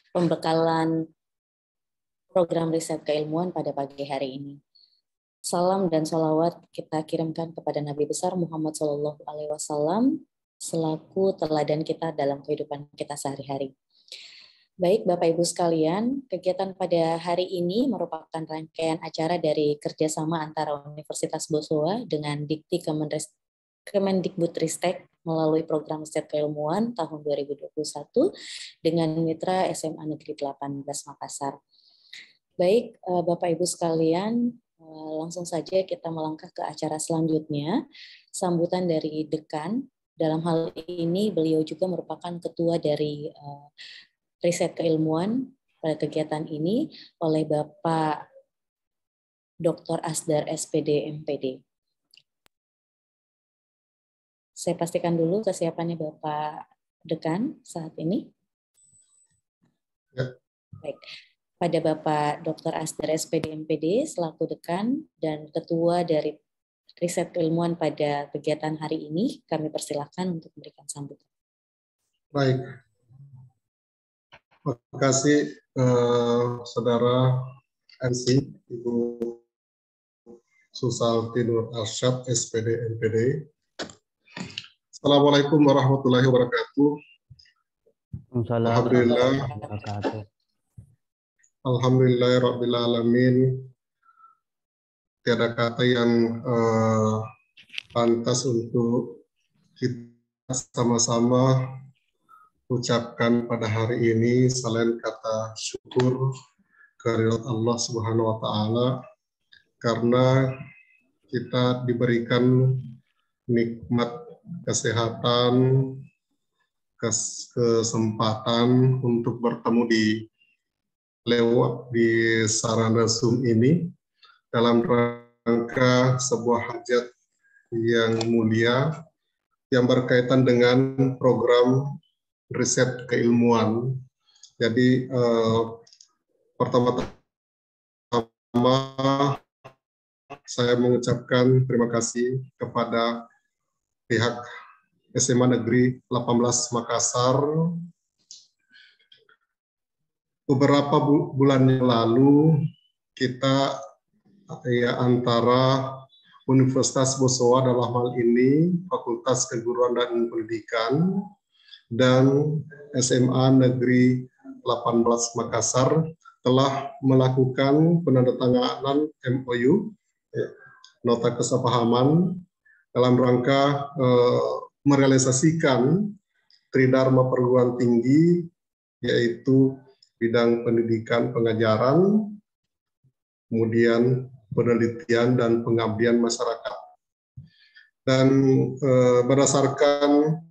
pembekalan program riset keilmuan pada pagi hari ini. Salam dan salawat kita kirimkan kepada Nabi besar Muhammad SAW selaku teladan kita dalam kehidupan kita sehari-hari. Baik Bapak Ibu sekalian, kegiatan pada hari ini merupakan rangkaian acara dari kerjasama antara Universitas Boswa dengan Dikti Kemendikbudristek melalui program riset keilmuan tahun 2021 dengan mitra SMA Negeri 18 Makassar. Baik Bapak Ibu sekalian, langsung saja kita melangkah ke acara selanjutnya, sambutan dari Dekan. Dalam hal ini beliau juga merupakan ketua dari riset keilmuan pada kegiatan ini oleh Bapak Dr. Asdar SPD MPD. Saya pastikan dulu kesiapannya Bapak Dekan saat ini. Ya. Baik. Pada Bapak Dr. Asdar SPD MPD selaku Dekan dan Ketua dari riset keilmuan pada kegiatan hari ini, kami persilahkan untuk memberikan sambutan. Baik. Terima kasih Saudara MC Ibu Susalti Nur Arsyad SPD MPD. Assalamualaikum warahmatullahi wabarakatuh. Alhamdulillahirrabbilalamin. Tiada kata yang pantas untuk kita sama-sama ucapkan pada hari ini selain kata syukur kehadirat Allah Subhanahu wa Ta'ala, karena kita diberikan nikmat kesehatan, kesempatan untuk bertemu lewat di sarana Zoom ini dalam rangka sebuah hajat yang mulia yang berkaitan dengan program riset keilmuan. Jadi pertama-tama saya mengucapkan terima kasih kepada pihak SMA Negeri 18 Makassar. Beberapa bulan yang lalu kita antara Universitas Boswa dalam hal ini Fakultas Keguruan dan Pendidikan dan SMA Negeri 18 Makassar telah melakukan penandatanganan MOU, nota kesepahaman, dalam rangka merealisasikan tridharma perguruan tinggi, yaitu bidang pendidikan pengajaran, kemudian penelitian dan pengabdian masyarakat. Dan berdasarkan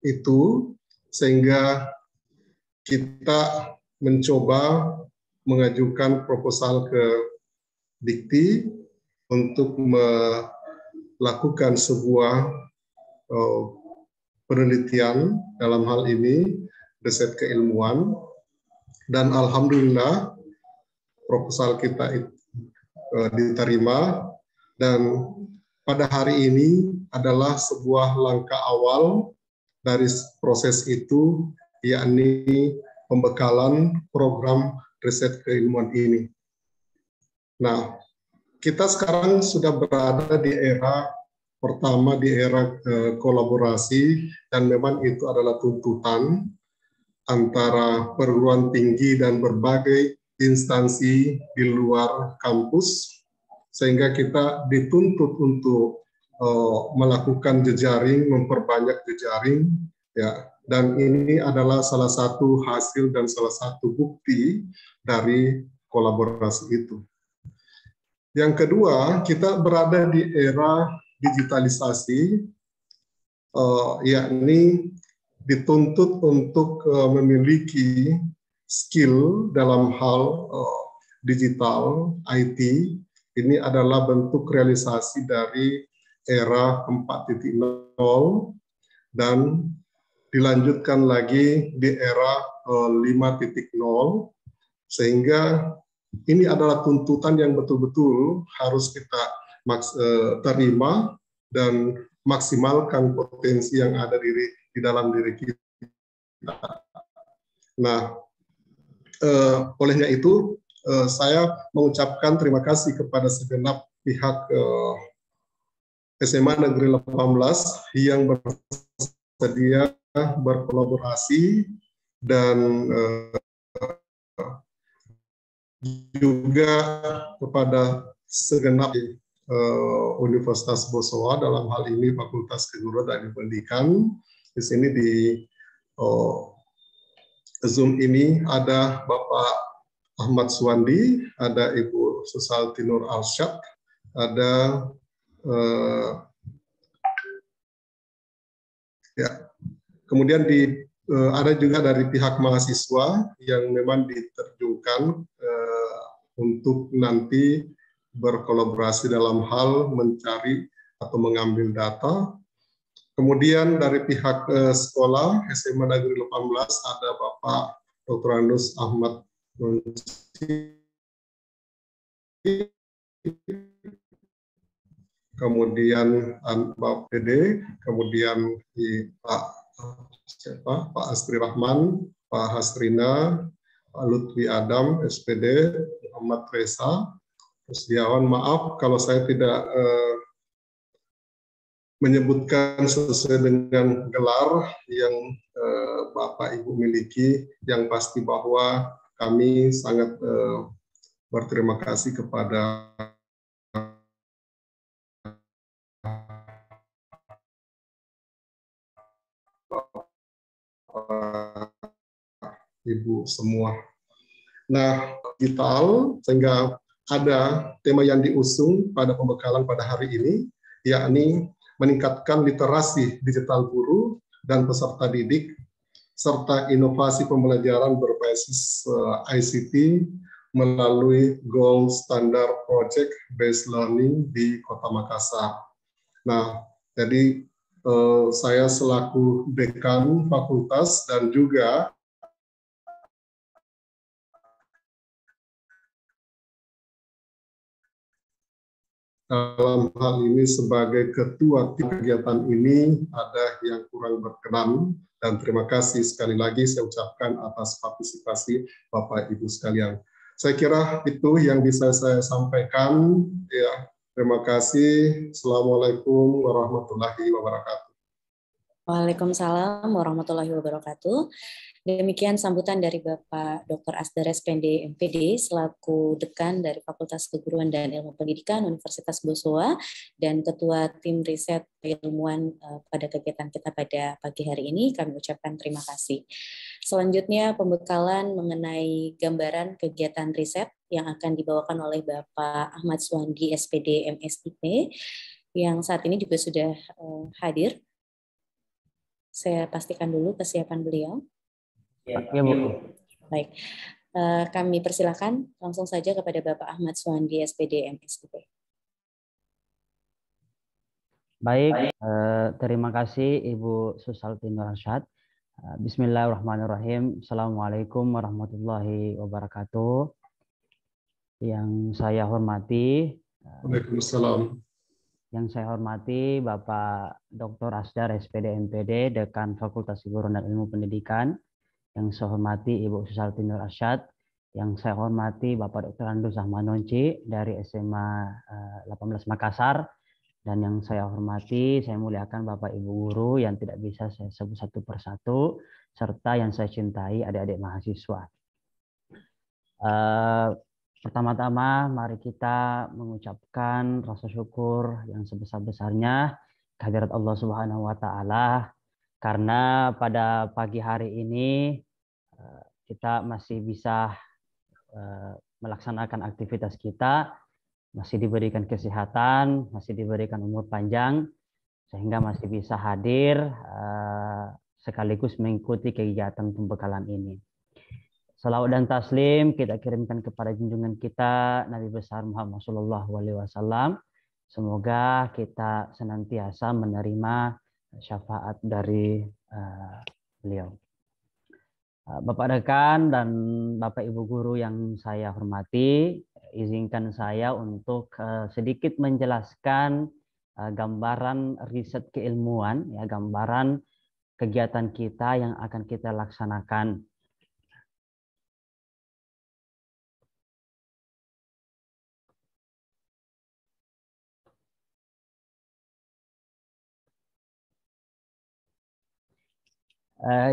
itu, sehingga kita mencoba mengajukan proposal ke Dikti untuk melakukan sebuah penelitian dalam hal ini riset keilmuan, dan alhamdulillah proposal kita diterima, dan pada hari ini adalah sebuah langkah awal dari proses itu, yakni pembekalan program riset keilmuan ini. Nah, kita sekarang sudah berada di era pertama, di era kolaborasi, dan memang itu adalah tuntutan antara perguruan tinggi dan berbagai instansi di luar kampus, sehingga kita dituntut untuk melakukan jejaring, memperbanyak jejaring, ya. Dan ini adalah salah satu hasil dan salah satu bukti dari kolaborasi itu. Yang kedua, kita berada di era digitalisasi, yakni dituntut untuk memiliki skill dalam hal digital, IT. Ini adalah bentuk realisasi dari era 4.0 dan dilanjutkan lagi di era 5.0, sehingga ini adalah tuntutan yang betul-betul harus kita terima dan maksimalkan potensi yang ada di dalam diri kita. Nah, olehnya itu saya mengucapkan terima kasih kepada segenap pihak SMA Negeri 18 yang bersedia berkolaborasi dan juga kepada segenap Universitas Bosowa, dalam hal ini Fakultas Keguruan dan Pendidikan. Di sini di Zoom ini ada Bapak Ahmad Suwandi, ada Ibu Susalti Nur Arsyad, ada ya, kemudian ada juga dari pihak mahasiswa yang memang diterjunkan untuk nanti berkolaborasi dalam hal mencari atau mengambil data. Kemudian dari pihak sekolah SMA Negeri 18 ada Bapak Dr. Andus Ahmad Nunci, kemudian Pak PD, kemudian Pak Astri Rahman, Pak Hasrina, Pak Lutfi Adam, SPD, Muhammad Reza, Setiawan. Maaf kalau saya tidak menyebutkan sesuai dengan gelar yang Bapak Ibu miliki, yang pasti bahwa kami sangat berterima kasih kepada Ibu semua. Nah, digital, sehingga ada tema yang diusung pada pembekalan pada hari ini, yakni meningkatkan literasi digital guru dan peserta didik, serta inovasi pembelajaran berbasis ICT melalui Gold Standard Project Based Learning di Kota Makassar. Nah, jadi saya selaku dekan fakultas dan juga dalam hal ini sebagai ketua tim kegiatan ini ada yang kurang berkenan, dan terima kasih sekali lagi saya ucapkan atas partisipasi Bapak Ibu sekalian. Saya kira itu yang bisa saya sampaikan. Ya, terima kasih. Assalamualaikum warahmatullahi wabarakatuh. Waalaikumsalam warahmatullahi wabarakatuh. Demikian sambutan dari Bapak Dr. Asdar SPD MPD selaku Dekan dari Fakultas Keguruan dan Ilmu Pendidikan Universitas Bosowa dan Ketua Tim Riset Keilmuan pada kegiatan kita pada pagi hari ini. Kami ucapkan terima kasih. Selanjutnya pembekalan mengenai gambaran kegiatan riset yang akan dibawakan oleh Bapak Ahmad Suwandi SPD MSIP yang saat ini juga sudah hadir. Saya pastikan dulu kesiapan beliau. Ya, Bu. Baik, kami persilakan langsung saja kepada Bapak Ahmad Suwandi SPD MSIP. Baik, terima kasih Ibu Susalti Nur Arsyad. Bismillahirrahmanirrahim. Assalamualaikum warahmatullahi wabarakatuh. Yang saya hormati, Waalaikumsalam. Yang saya hormati Bapak Dr. Asdar SPD MPD, Dekan Fakultas Keguruan dan Ilmu Pendidikan. Yang saya hormati Ibu Susalti Nur Arsyad, yang saya hormati Bapak Dr. Andus Ahmad Nunci dari SMA 18 Makassar, dan yang saya hormati, saya muliakan Bapak Ibu guru yang tidak bisa saya sebut satu persatu, serta yang saya cintai adik-adik mahasiswa. Pertama-tama mari kita mengucapkan rasa syukur yang sebesar-besarnya kehadirat Allah Subhanahu wa taala, karena pada pagi hari ini kita masih bisa melaksanakan aktivitas kita, masih diberikan kesehatan, masih diberikan umur panjang, sehingga masih bisa hadir sekaligus mengikuti kegiatan pembekalan ini. Salawat dan taslim kita kirimkan kepada junjungan kita Nabi besar Muhammad SAW. Semoga kita senantiasa menerima syafaat dari beliau. Bapak rekan dan Bapak Ibu guru yang saya hormati, izinkan saya untuk sedikit menjelaskan gambaran riset keilmuan, ya, gambaran kegiatan kita yang akan kita laksanakan.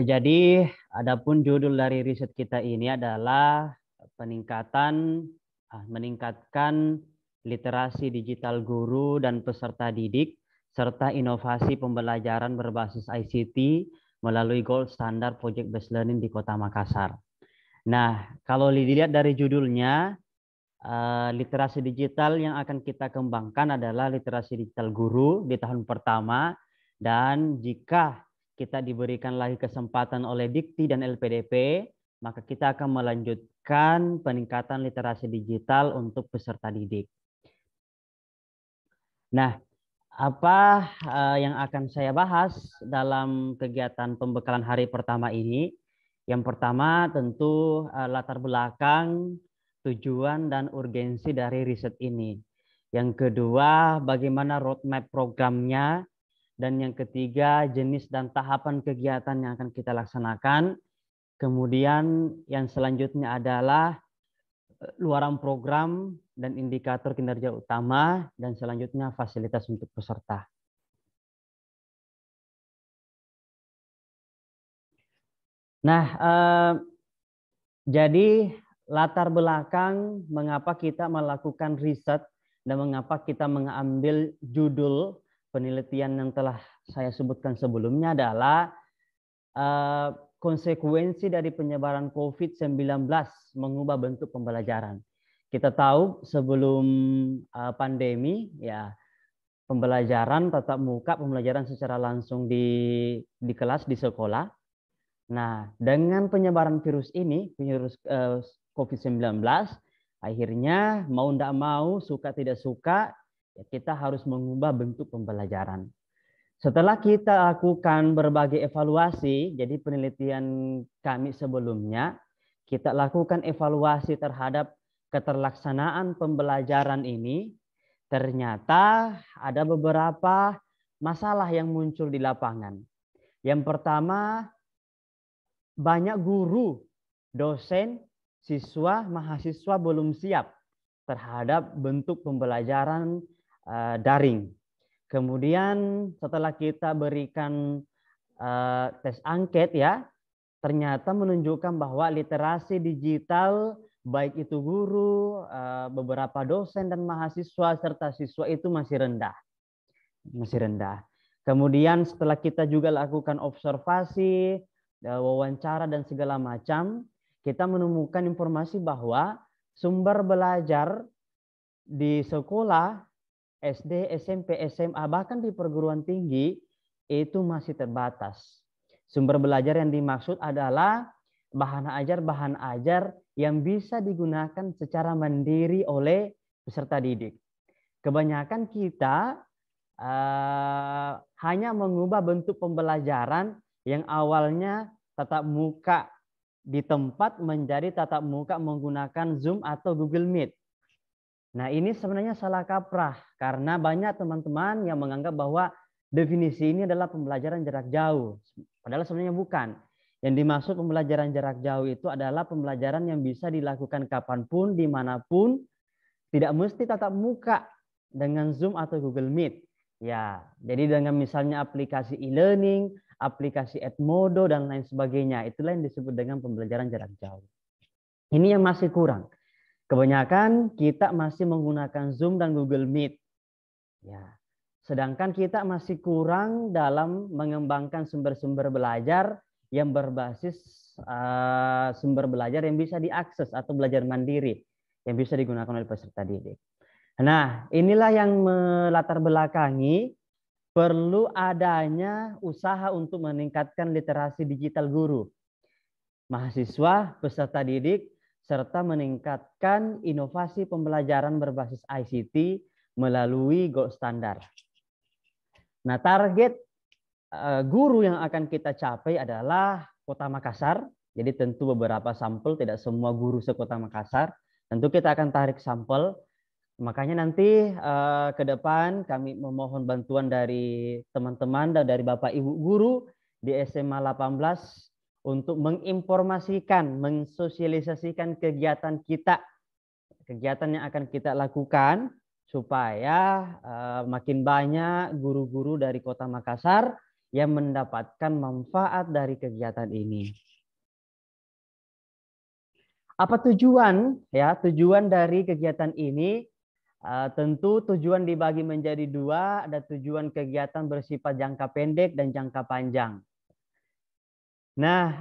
Jadi, adapun judul dari riset kita ini adalah meningkatkan literasi digital guru dan peserta didik serta inovasi pembelajaran berbasis ICT melalui gold standard project based learning di Kota Makassar. Nah, kalau dilihat dari judulnya, literasi digital yang akan kita kembangkan adalah literasi digital guru di tahun pertama, dan jika kita diberikan lagi kesempatan oleh Dikti dan LPDP, maka kita akan melanjutkan peningkatan literasi digital untuk peserta didik. Nah, apa yang akan saya bahas dalam kegiatan pembekalan hari pertama ini? Yang pertama tentu latar belakang, tujuan, dan urgensi dari riset ini. Yang kedua, bagaimana roadmap programnya. Dan yang ketiga, jenis dan tahapan kegiatan yang akan kita laksanakan. Kemudian yang selanjutnya adalah luaran program dan indikator kinerja utama, dan selanjutnya fasilitas untuk peserta. Nah, jadi latar belakang mengapa kita melakukan riset dan mengapa kita mengambil judul penelitian yang telah saya sebutkan sebelumnya adalah konsekuensi dari penyebaran COVID-19 mengubah bentuk pembelajaran. Kita tahu sebelum pandemi, ya, pembelajaran tatap muka, pembelajaran secara langsung di kelas, di sekolah. Nah, dengan penyebaran virus ini, virus COVID-19, akhirnya mau tidak mau, suka tidak suka, kita harus mengubah bentuk pembelajaran. Setelah kita lakukan berbagai evaluasi, jadi penelitian kami sebelumnya, kita lakukan evaluasi terhadap keterlaksanaan pembelajaran ini, ternyata ada beberapa masalah yang muncul di lapangan. Yang pertama, banyak guru, dosen, siswa, mahasiswa belum siap terhadap bentuk pembelajaran daring. Kemudian setelah kita berikan tes angket, ya, ternyata menunjukkan bahwa literasi digital baik itu guru, beberapa dosen dan mahasiswa serta siswa itu masih rendah. Kemudian setelah kita juga lakukan observasi, wawancara dan segala macam, kita menemukan informasi bahwa sumber belajar di sekolah SD, SMP, SMA, bahkan di perguruan tinggi itu masih terbatas. Sumber belajar yang dimaksud adalah bahan ajar yang bisa digunakan secara mandiri oleh peserta didik. Kebanyakan kita hanya mengubah bentuk pembelajaran yang awalnya tatap muka di tempat menjadi tatap muka menggunakan Zoom atau Google Meet. Nah, ini sebenarnya salah kaprah karena banyak teman-teman yang menganggap bahwa definisi ini adalah pembelajaran jarak jauh. Padahal sebenarnya bukan. Yang dimaksud pembelajaran jarak jauh itu adalah pembelajaran yang bisa dilakukan kapanpun, dimanapun, tidak mesti tatap muka dengan Zoom atau Google Meet. Ya, jadi dengan misalnya aplikasi e-learning, aplikasi Edmodo, dan lain sebagainya. Itulah yang disebut dengan pembelajaran jarak jauh. Ini yang masih kurang. Kebanyakan kita masih menggunakan Zoom dan Google Meet. Ya. Sedangkan kita masih kurang dalam mengembangkan sumber-sumber belajar yang berbasis sumber belajar yang bisa diakses atau belajar mandiri yang bisa digunakan oleh peserta didik. Nah, inilah yang melatar belakangi perlu adanya usaha untuk meningkatkan literasi digital guru, mahasiswa, peserta didik, serta meningkatkan inovasi pembelajaran berbasis ICT melalui gold standard. Nah, target guru yang akan kita capai adalah Kota Makassar. Jadi tentu beberapa sampel, tidak semua guru sekota Makassar. Tentu kita akan tarik sampel. Makanya nanti ke depan kami memohon bantuan dari teman-teman dan dari Bapak Ibu guru di SMA 18 untuk menginformasikan, mensosialisasikan kegiatan kita, kegiatan yang akan kita lakukan supaya makin banyak guru-guru dari Kota Makassar yang mendapatkan manfaat dari kegiatan ini. Apa tujuan? Ya, tujuan dari kegiatan ini tentu tujuan dibagi menjadi dua, ada tujuan kegiatan bersifat jangka pendek dan jangka panjang. Nah,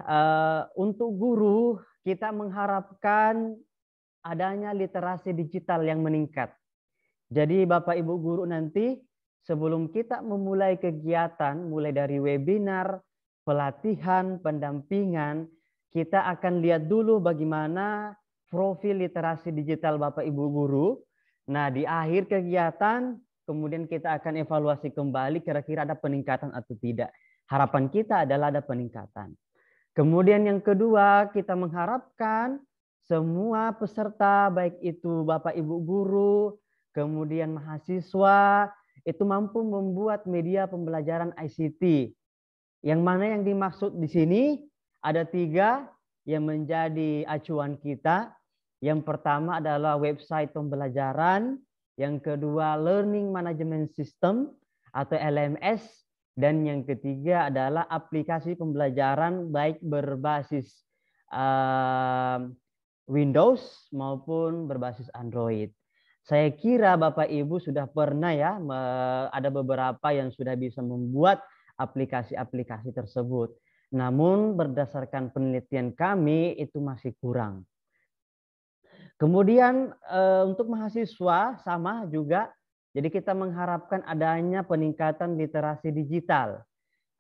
untuk guru kita mengharapkan adanya literasi digital yang meningkat. Jadi Bapak Ibu guru nanti sebelum kita memulai kegiatan, mulai dari webinar, pelatihan, pendampingan, kita akan lihat dulu bagaimana profil literasi digital Bapak Ibu guru. Nah, di akhir kegiatan, kemudian kita akan evaluasi kembali kira-kira ada peningkatan atau tidak. Harapan kita adalah ada peningkatan. Kemudian yang kedua, kita mengharapkan semua peserta, baik itu Bapak Ibu guru, kemudian mahasiswa, itu mampu membuat media pembelajaran ICT. Yang mana yang dimaksud di sini ada 3 yang menjadi acuan kita. Yang pertama adalah website pembelajaran, yang kedua learning management system atau LMS, dan yang ketiga adalah aplikasi pembelajaran baik berbasis Windows maupun berbasis Android. Saya kira Bapak Ibu sudah pernah ya, ada beberapa yang sudah bisa membuat aplikasi-aplikasi tersebut. Namun berdasarkan penelitian kami itu masih kurang. Kemudian untuk mahasiswa sama juga, jadi kita mengharapkan adanya peningkatan literasi digital.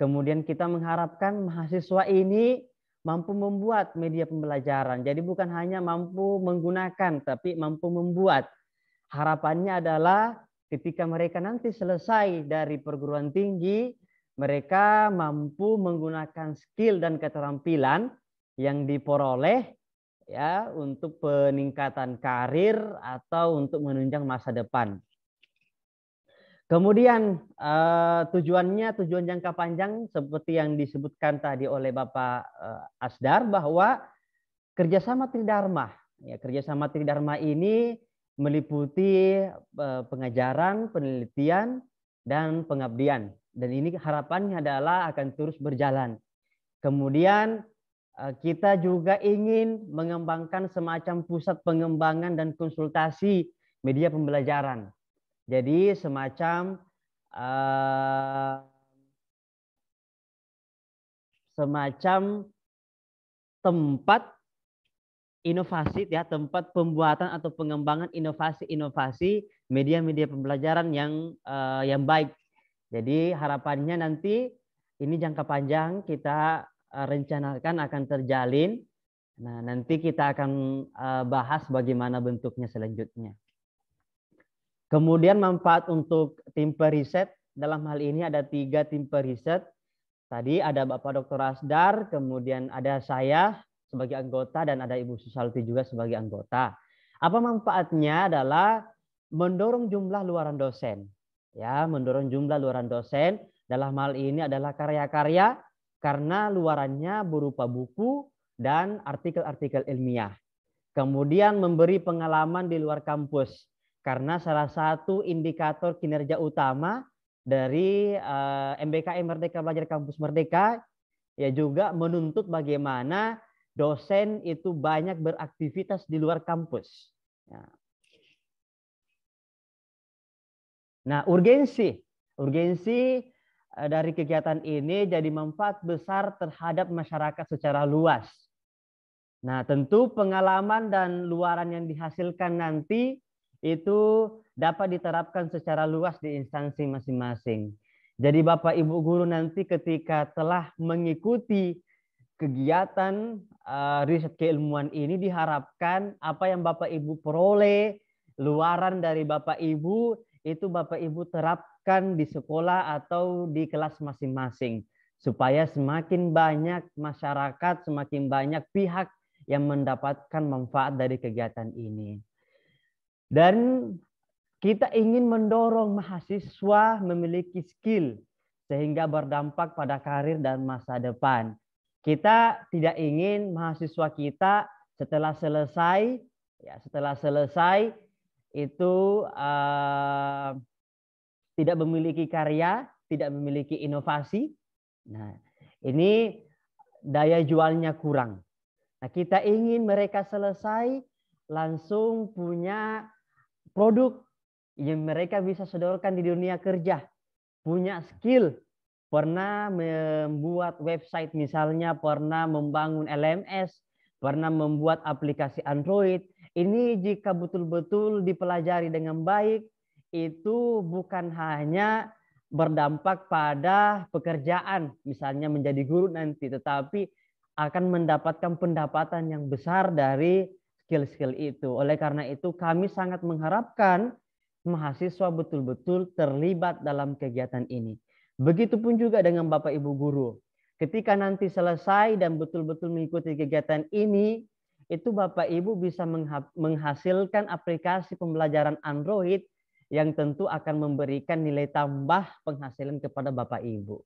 Kemudian kita mengharapkan mahasiswa ini mampu membuat media pembelajaran. Jadi bukan hanya mampu menggunakan, tapi mampu membuat. Harapannya adalah ketika mereka nanti selesai dari perguruan tinggi, mereka mampu menggunakan skill dan keterampilan yang diperoleh ya untuk peningkatan karir atau untuk menunjang masa depan. Kemudian tujuan jangka panjang seperti yang disebutkan tadi oleh Bapak Asdar bahwa kerjasama Tridharma. Ya, kerjasama Tridharma ini meliputi pengajaran, penelitian, dan pengabdian. Dan ini harapannya adalah akan terus berjalan. Kemudian kita juga ingin mengembangkan semacam pusat pengembangan dan konsultasi media pembelajaran. Jadi semacam tempat inovasi ya, tempat pembuatan atau pengembangan inovasi-inovasi media-media pembelajaran yang baik. Jadi harapannya nanti ini jangka panjang kita rencanakan akan terjalin. Nah, nanti kita akan bahas bagaimana bentuknya selanjutnya. Kemudian manfaat untuk tim periset, dalam hal ini ada 3 tim periset. Tadi ada Bapak Dr. Asdar, kemudian ada saya sebagai anggota dan ada Ibu Susalti juga sebagai anggota. Apa manfaatnya adalah mendorong jumlah luaran dosen. Ya, mendorong jumlah luaran dosen. Dalam hal ini adalah karya-karya karena luarannya berupa buku dan artikel-artikel ilmiah. Kemudian memberi pengalaman di luar kampus. Karena salah satu indikator kinerja utama dari MBKM Merdeka Belajar Kampus Merdeka ya juga menuntut bagaimana dosen itu banyak beraktivitas di luar kampus. Nah, urgensi dari kegiatan ini jadi manfaat besar terhadap masyarakat secara luas. Nah, tentu pengalaman dan luaran yang dihasilkan nanti itu dapat diterapkan secara luas di instansi masing-masing. Jadi Bapak Ibu guru nanti ketika telah mengikuti kegiatan riset keilmuan ini diharapkan apa yang Bapak Ibu peroleh, luaran dari Bapak Ibu, itu Bapak Ibu terapkan di sekolah atau di kelas masing-masing. Supaya semakin banyak masyarakat, semakin banyak pihak yang mendapatkan manfaat dari kegiatan ini. Dan kita ingin mendorong mahasiswa memiliki skill sehingga berdampak pada karir dan masa depan. Kita tidak ingin mahasiswa kita setelah selesai itu tidak memiliki karya, tidak memiliki inovasi, Nah, ini daya jualnya kurang. Nah, kita ingin mereka selesai langsung punya produk yang mereka bisa sodorkan di dunia kerja, punya skill, pernah membuat website misalnya, pernah membangun LMS, pernah membuat aplikasi Android. Ini jika betul-betul dipelajari dengan baik, itu bukan hanya berdampak pada pekerjaan, misalnya menjadi guru nanti, tetapi akan mendapatkan pendapatan yang besar dari skill-skill itu. Oleh karena itu, kami sangat mengharapkan mahasiswa betul-betul terlibat dalam kegiatan ini. Begitupun juga dengan Bapak Ibu guru. Ketika nanti selesai dan betul-betul mengikuti kegiatan ini, itu Bapak Ibu bisa menghasilkan aplikasi pembelajaran Android yang tentu akan memberikan nilai tambah penghasilan kepada Bapak Ibu.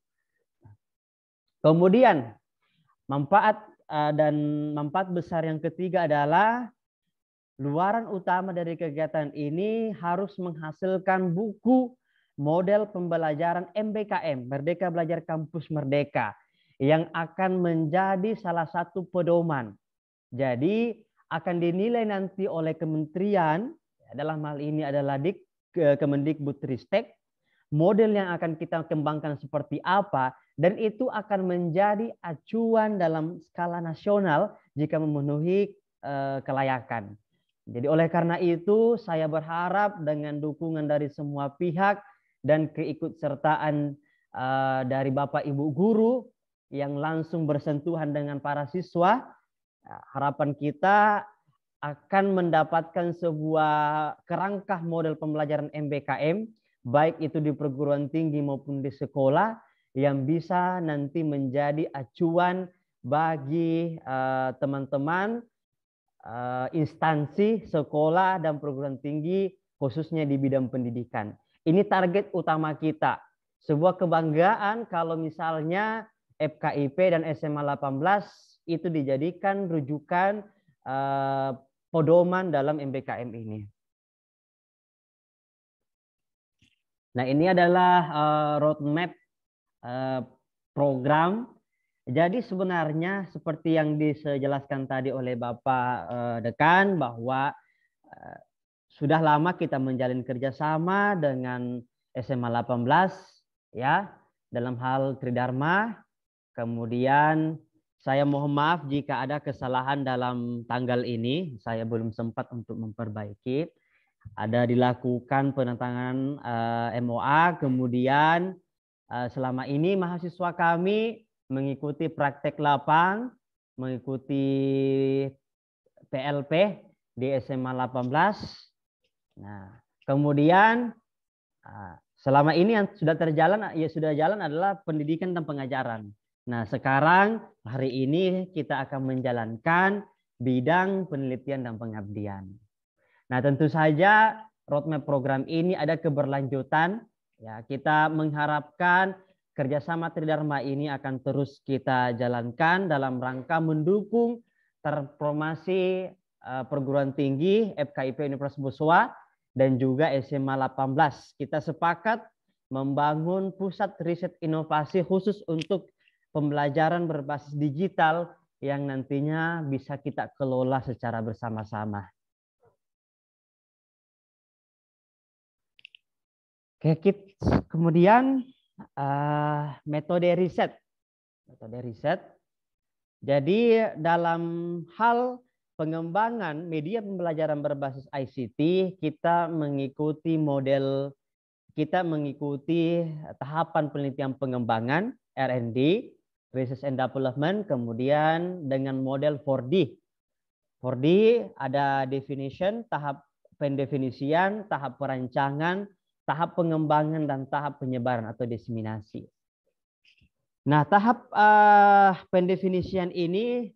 Kemudian manfaat besar yang ketiga adalah luaran utama dari kegiatan ini harus menghasilkan buku model pembelajaran MBKM, Merdeka Belajar Kampus Merdeka, yang akan menjadi salah satu pedoman. Jadi akan dinilai nanti oleh kementerian, dalam hal ini adalah Kemendikbudristek, model yang akan kita kembangkan seperti apa, dan itu akan menjadi acuan dalam skala nasional jika memenuhi kelayakan. Jadi oleh karena itu saya berharap dengan dukungan dari semua pihak dan keikutsertaan dari Bapak Ibu guru yang langsung bersentuhan dengan para siswa, harapan kita akan mendapatkan sebuah kerangka model pembelajaran MBKM, baik itu di perguruan tinggi maupun di sekolah, yang bisa nanti menjadi acuan bagi teman-teman instansi, sekolah, dan perguruan tinggi, khususnya di bidang pendidikan. Ini target utama kita. Sebuah kebanggaan kalau misalnya FKIP dan SMA 18 itu dijadikan rujukan pedoman dalam MBKM ini. Nah, ini adalah roadmap program. Jadi sebenarnya seperti yang dijelaskan tadi oleh Bapak Dekan, bahwa sudah lama kita menjalin kerjasama dengan SMA 18 ya dalam hal Tridharma. Kemudian saya mohon maaf jika ada kesalahan dalam tanggal ini, saya belum sempat untuk memperbaiki. Ada dilakukan penandatanganan MOA, kemudian selama ini mahasiswa kami mengikuti praktek lapang, mengikuti PLP di SMA 18. Nah, kemudian selama ini yang sudah jalan adalah pendidikan dan pengajaran. Nah, sekarang hari ini kita akan menjalankan bidang penelitian dan pengabdian. Nah, tentu saja roadmap program ini ada keberlanjutan. Ya, kita mengharapkan kerjasama Tridharma ini akan terus kita jalankan dalam rangka mendukung transformasi perguruan tinggi FKIP Universitas Boswa dan juga SMA 18. Kita sepakat membangun pusat riset inovasi khusus untuk pembelajaran berbasis digital yang nantinya bisa kita kelola secara bersama-sama. Kemudian metode riset. Jadi dalam hal pengembangan media pembelajaran berbasis ICT, kita mengikuti tahapan penelitian pengembangan R&D, Research and Development, kemudian dengan model 4D. 4D ada definition, tahap pendefinisian, tahap perancangan, tahap pengembangan, dan tahap penyebaran atau diseminasi. Nah, tahap pendefinisian ini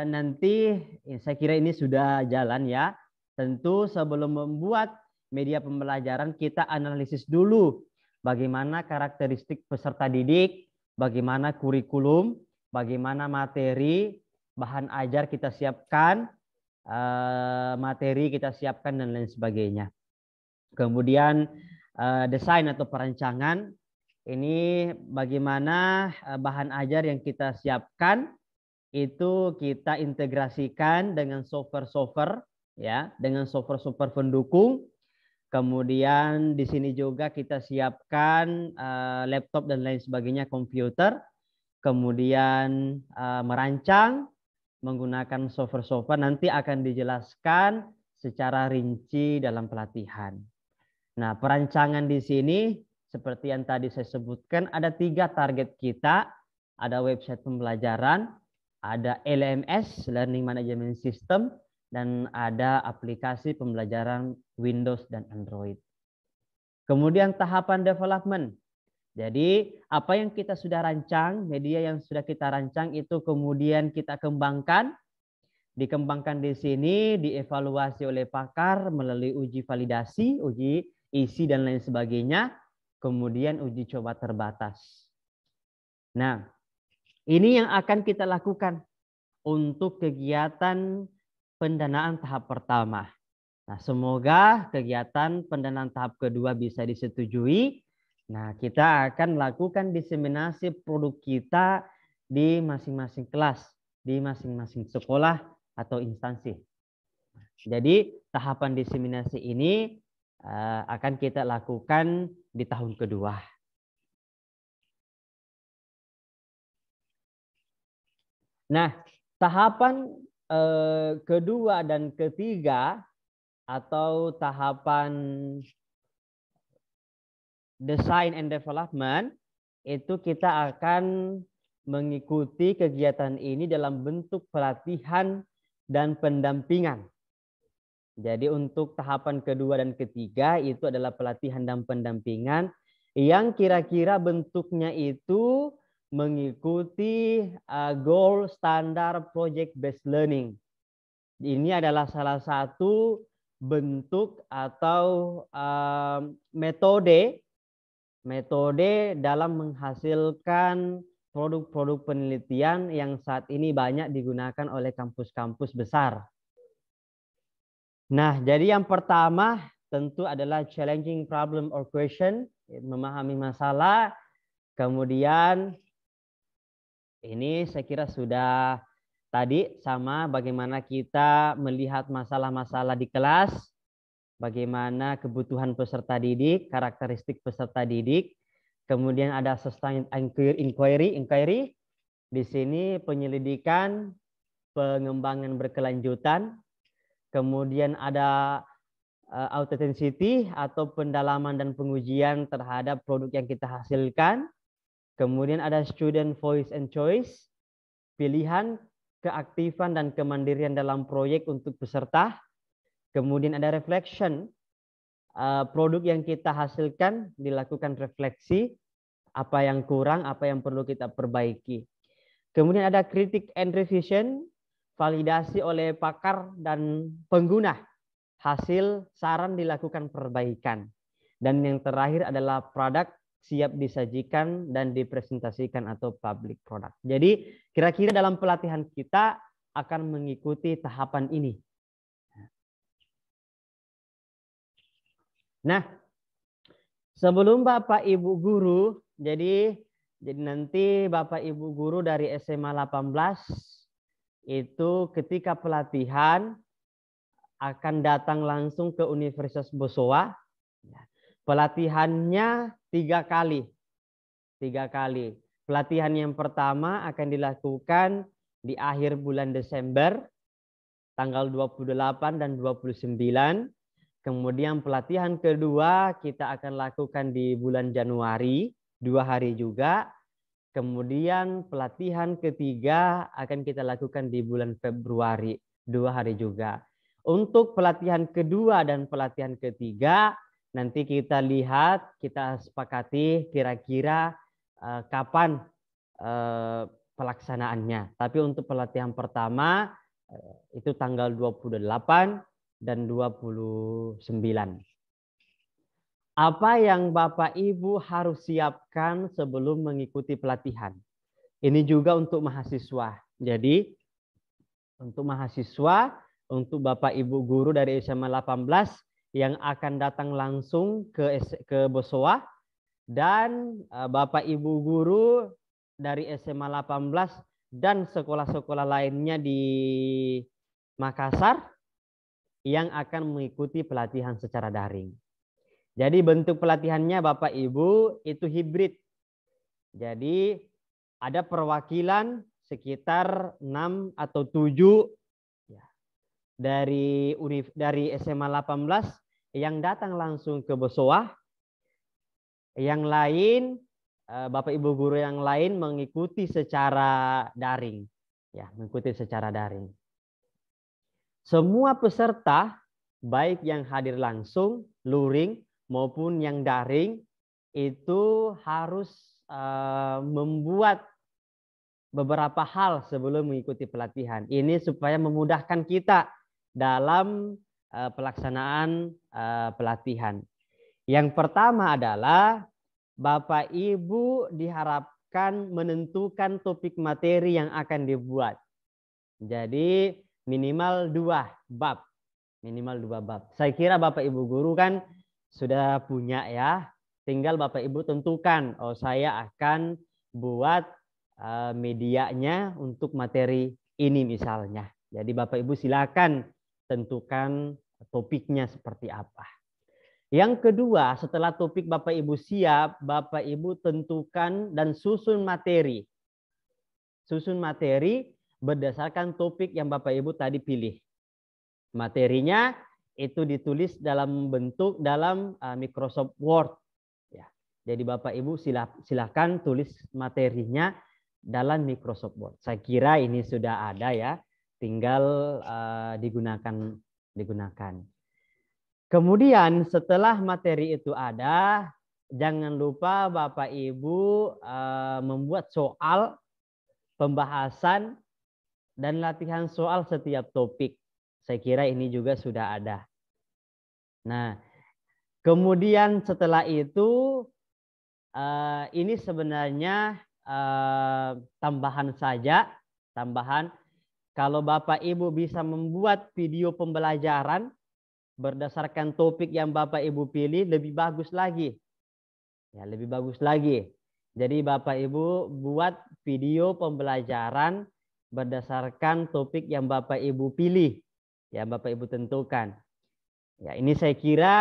nanti saya kira ini sudah jalan ya. Tentu sebelum membuat media pembelajaran kita analisis dulu bagaimana karakteristik peserta didik, bagaimana kurikulum, bagaimana materi, bahan ajar kita siapkan, materi kita siapkan, dan lain sebagainya. Kemudian desain atau perancangan ini bagaimana bahan ajar yang kita siapkan itu kita integrasikan dengan software-software ya, dengan software-software pendukung. Kemudian di sini juga kita siapkan laptop dan lain sebagainya, komputer. Kemudian merancang menggunakan software-software, nanti akan dijelaskan secara rinci dalam pelatihan. Nah, perancangan di sini seperti yang tadi saya sebutkan, ada 3 target kita. Ada website pembelajaran, ada LMS, Learning Management System, dan ada aplikasi pembelajaran Windows dan Android. Kemudian tahapan development. Jadi apa yang kita sudah rancang, media yang sudah kita rancang itu kemudian kita kembangkan. Dikembangkan di sini, dievaluasi oleh pakar melalui uji validasi, uji isi dan lain sebagainya. Kemudian uji coba terbatas. Nah, ini yang akan kita lakukan untuk kegiatan pendanaan tahap pertama. Nah, semoga kegiatan pendanaan tahap kedua bisa disetujui. Nah, kita akan lakukan diseminasi produk kita di masing-masing kelas, di masing-masing sekolah atau instansi. Jadi, tahapan diseminasi ini akan kita lakukan di tahun kedua. Nah, tahapan kedua dan ketiga atau tahapan design and development itu kita akan mengikuti kegiatan ini dalam bentuk pelatihan dan pendampingan. Jadi untuk tahapan kedua dan ketiga itu adalah pelatihan dan pendampingan yang kira-kira bentuknya itu mengikuti goal standar project based learning. Ini adalah salah satu bentuk atau metode dalam menghasilkan produk-produk penelitian yang saat ini banyak digunakan oleh kampus-kampus besar. Nah, jadi yang pertama tentu adalah challenging problem or question, memahami masalah. Kemudian ini saya kira sudah tadi sama bagaimana kita melihat masalah-masalah di kelas, bagaimana kebutuhan peserta didik, karakteristik peserta didik. Kemudian ada sustained inquiry. Di sini penyelidikan, pengembangan berkelanjutan. Kemudian ada authenticity atau pendalaman dan pengujian terhadap produk yang kita hasilkan. Kemudian ada student voice and choice, pilihan, keaktifan dan kemandirian dalam proyek untuk peserta. Kemudian ada reflection, produk yang kita hasilkan dilakukan refleksi, apa yang kurang, apa yang perlu kita perbaiki. Kemudian ada critic and revision, validasi oleh pakar dan pengguna, hasil saran dilakukan perbaikan. Dan yang terakhir adalah produk siap disajikan dan dipresentasikan atau public product. Jadi kira-kira dalam pelatihan kita akan mengikuti tahapan ini. Nah, sebelum Bapak Ibu guru, jadi nanti Bapak Ibu guru dari SMA 18 itu ketika pelatihan akan datang langsung ke Universitas Bosowa. Pelatihannya 3 kali. Pelatihan yang pertama akan dilakukan di akhir bulan Desember, tanggal 28 dan 29. Kemudian pelatihan kedua kita akan lakukan di bulan Januari, 2 hari juga. Kemudian pelatihan ketiga akan kita lakukan di bulan Februari, 2 hari juga. Untuk pelatihan kedua dan pelatihan ketiga, nanti kita lihat, kita sepakati kira-kira kapan pelaksanaannya. Tapi untuk pelatihan pertama, itu tanggal 28 dan 29. Apa yang Bapak Ibu harus siapkan sebelum mengikuti pelatihan? Ini juga untuk mahasiswa. Jadi untuk mahasiswa, untuk Bapak Ibu guru dari SMA 18 yang akan datang langsung ke Bosowa. dan Bapak Ibu guru dari SMA 18 dan sekolah-sekolah lainnya di Makassar yang akan mengikuti pelatihan secara daring. Jadi bentuk pelatihannya Bapak Ibu itu hibrid. Jadi ada perwakilan sekitar 6 atau 7 ya, dari SMA 18 yang datang langsung ke Bosowa. Yang lain, Bapak Ibu guru yang lain mengikuti secara daring. Ya, mengikuti secara daring. Semua peserta, baik yang hadir langsung, luring, maupun yang daring, itu harus membuat beberapa hal sebelum mengikuti pelatihan. Ini supaya memudahkan kita dalam pelaksanaan pelatihan. Yang pertama adalah Bapak Ibu diharapkan menentukan topik materi yang akan dibuat. Jadi minimal 2 bab. Minimal 2 bab. Saya kira Bapak Ibu guru kan sudah punya ya. Tinggal Bapak Ibu tentukan, oh saya akan buat medianya untuk materi ini misalnya. Jadi Bapak Ibu silakan tentukan topiknya seperti apa. Yang kedua, setelah topik Bapak Ibu siap, Bapak Ibu tentukan dan susun materi. Susun materi berdasarkan topik yang Bapak Ibu tadi pilih. Materinya itu ditulis dalam bentuk dalam Microsoft Word. Ya. Jadi Bapak Ibu silakan tulis materinya dalam Microsoft Word. Saya kira ini sudah ada ya, tinggal digunakan. Kemudian setelah materi itu ada, jangan lupa Bapak Ibu membuat soal, pembahasan, dan latihan soal setiap topik. Saya kira ini juga sudah ada. Nah, kemudian setelah itu, ini sebenarnya tambahan saja. Tambahan, kalau Bapak Ibu bisa membuat video pembelajaran berdasarkan topik yang Bapak Ibu pilih, lebih bagus lagi. Ya, lebih bagus lagi. Jadi Bapak Ibu buat video pembelajaran berdasarkan topik yang Bapak Ibu pilih, yang Bapak Ibu tentukan. Ya, ini saya kira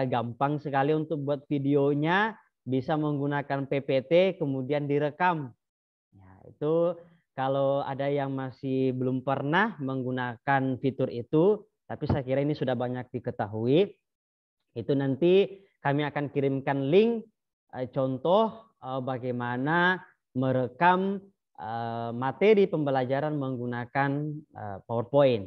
gampang sekali untuk buat videonya, bisa menggunakan PPT kemudian direkam. Ya, itu kalau ada yang masih belum pernah menggunakan fitur itu, tapi saya kira ini sudah banyak diketahui. Itu nanti kami akan kirimkan link contoh bagaimana merekam materi pembelajaran menggunakan PowerPoint.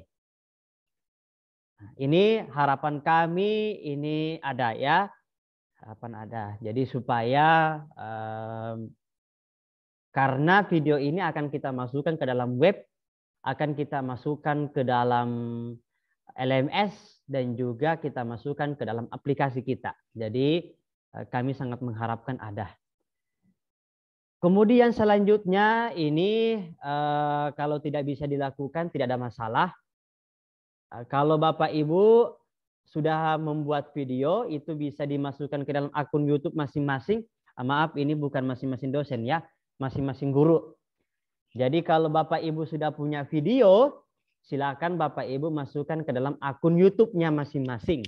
Nah, ini harapan kami ini ada ya, harapan ada. Jadi supaya karena video ini akan kita masukkan ke dalam web, akan kita masukkan ke dalam LMS, dan juga kita masukkan ke dalam aplikasi kita. Jadi kami sangat mengharapkan ada. Kemudian selanjutnya ini kalau tidak bisa dilakukan tidak ada masalah. Kalau Bapak Ibu sudah membuat video, itu bisa dimasukkan ke dalam akun YouTube masing-masing. Maaf, ini bukan masing-masing dosen ya, masing-masing guru. Jadi kalau Bapak Ibu sudah punya video, silakan Bapak Ibu masukkan ke dalam akun YouTube-nya masing-masing.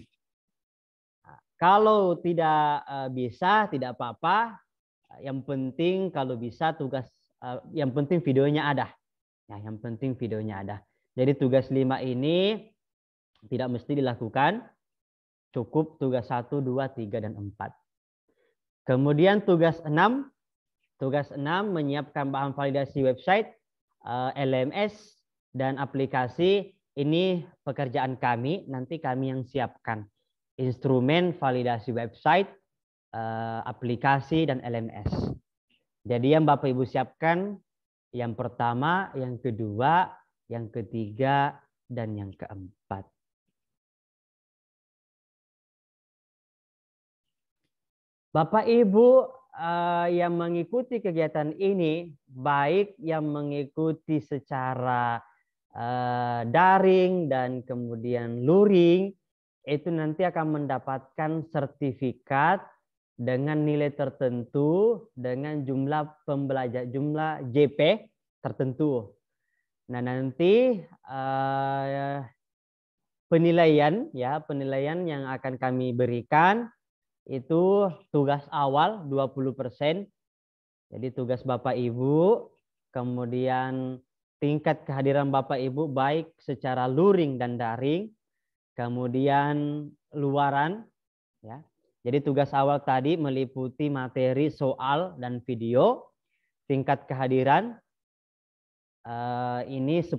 Kalau tidak bisa, tidak apa-apa. Yang penting kalau bisa yang penting videonya ada. Ya, yang penting videonya ada. Jadi tugas 5 ini tidak mesti dilakukan. Cukup tugas 1, 2, 3, dan 4. Kemudian tugas 6. Tugas 6 menyiapkan bahan validasi website, LMS, dan aplikasi. Ini pekerjaan kami, nanti kami yang siapkan. Instrumen validasi website, aplikasi, dan LMS. Jadi yang Bapak Ibu siapkan yang pertama, yang kedua, yang ketiga, dan yang keempat. Bapak Ibu yang mengikuti kegiatan ini, baik yang mengikuti secara daring dan kemudian luring, itu nanti akan mendapatkan sertifikat dengan nilai tertentu dengan jumlah pembelajar, jumlah JP tertentu. Nah, nanti penilaian yang akan kami berikan itu tugas awal 20%. Jadi tugas Bapak Ibu, kemudian tingkat kehadiran Bapak Ibu baik secara luring dan daring, kemudian luaran ya. Jadi tugas awal tadi meliputi materi, soal dan video. Tingkat kehadiran ini 10%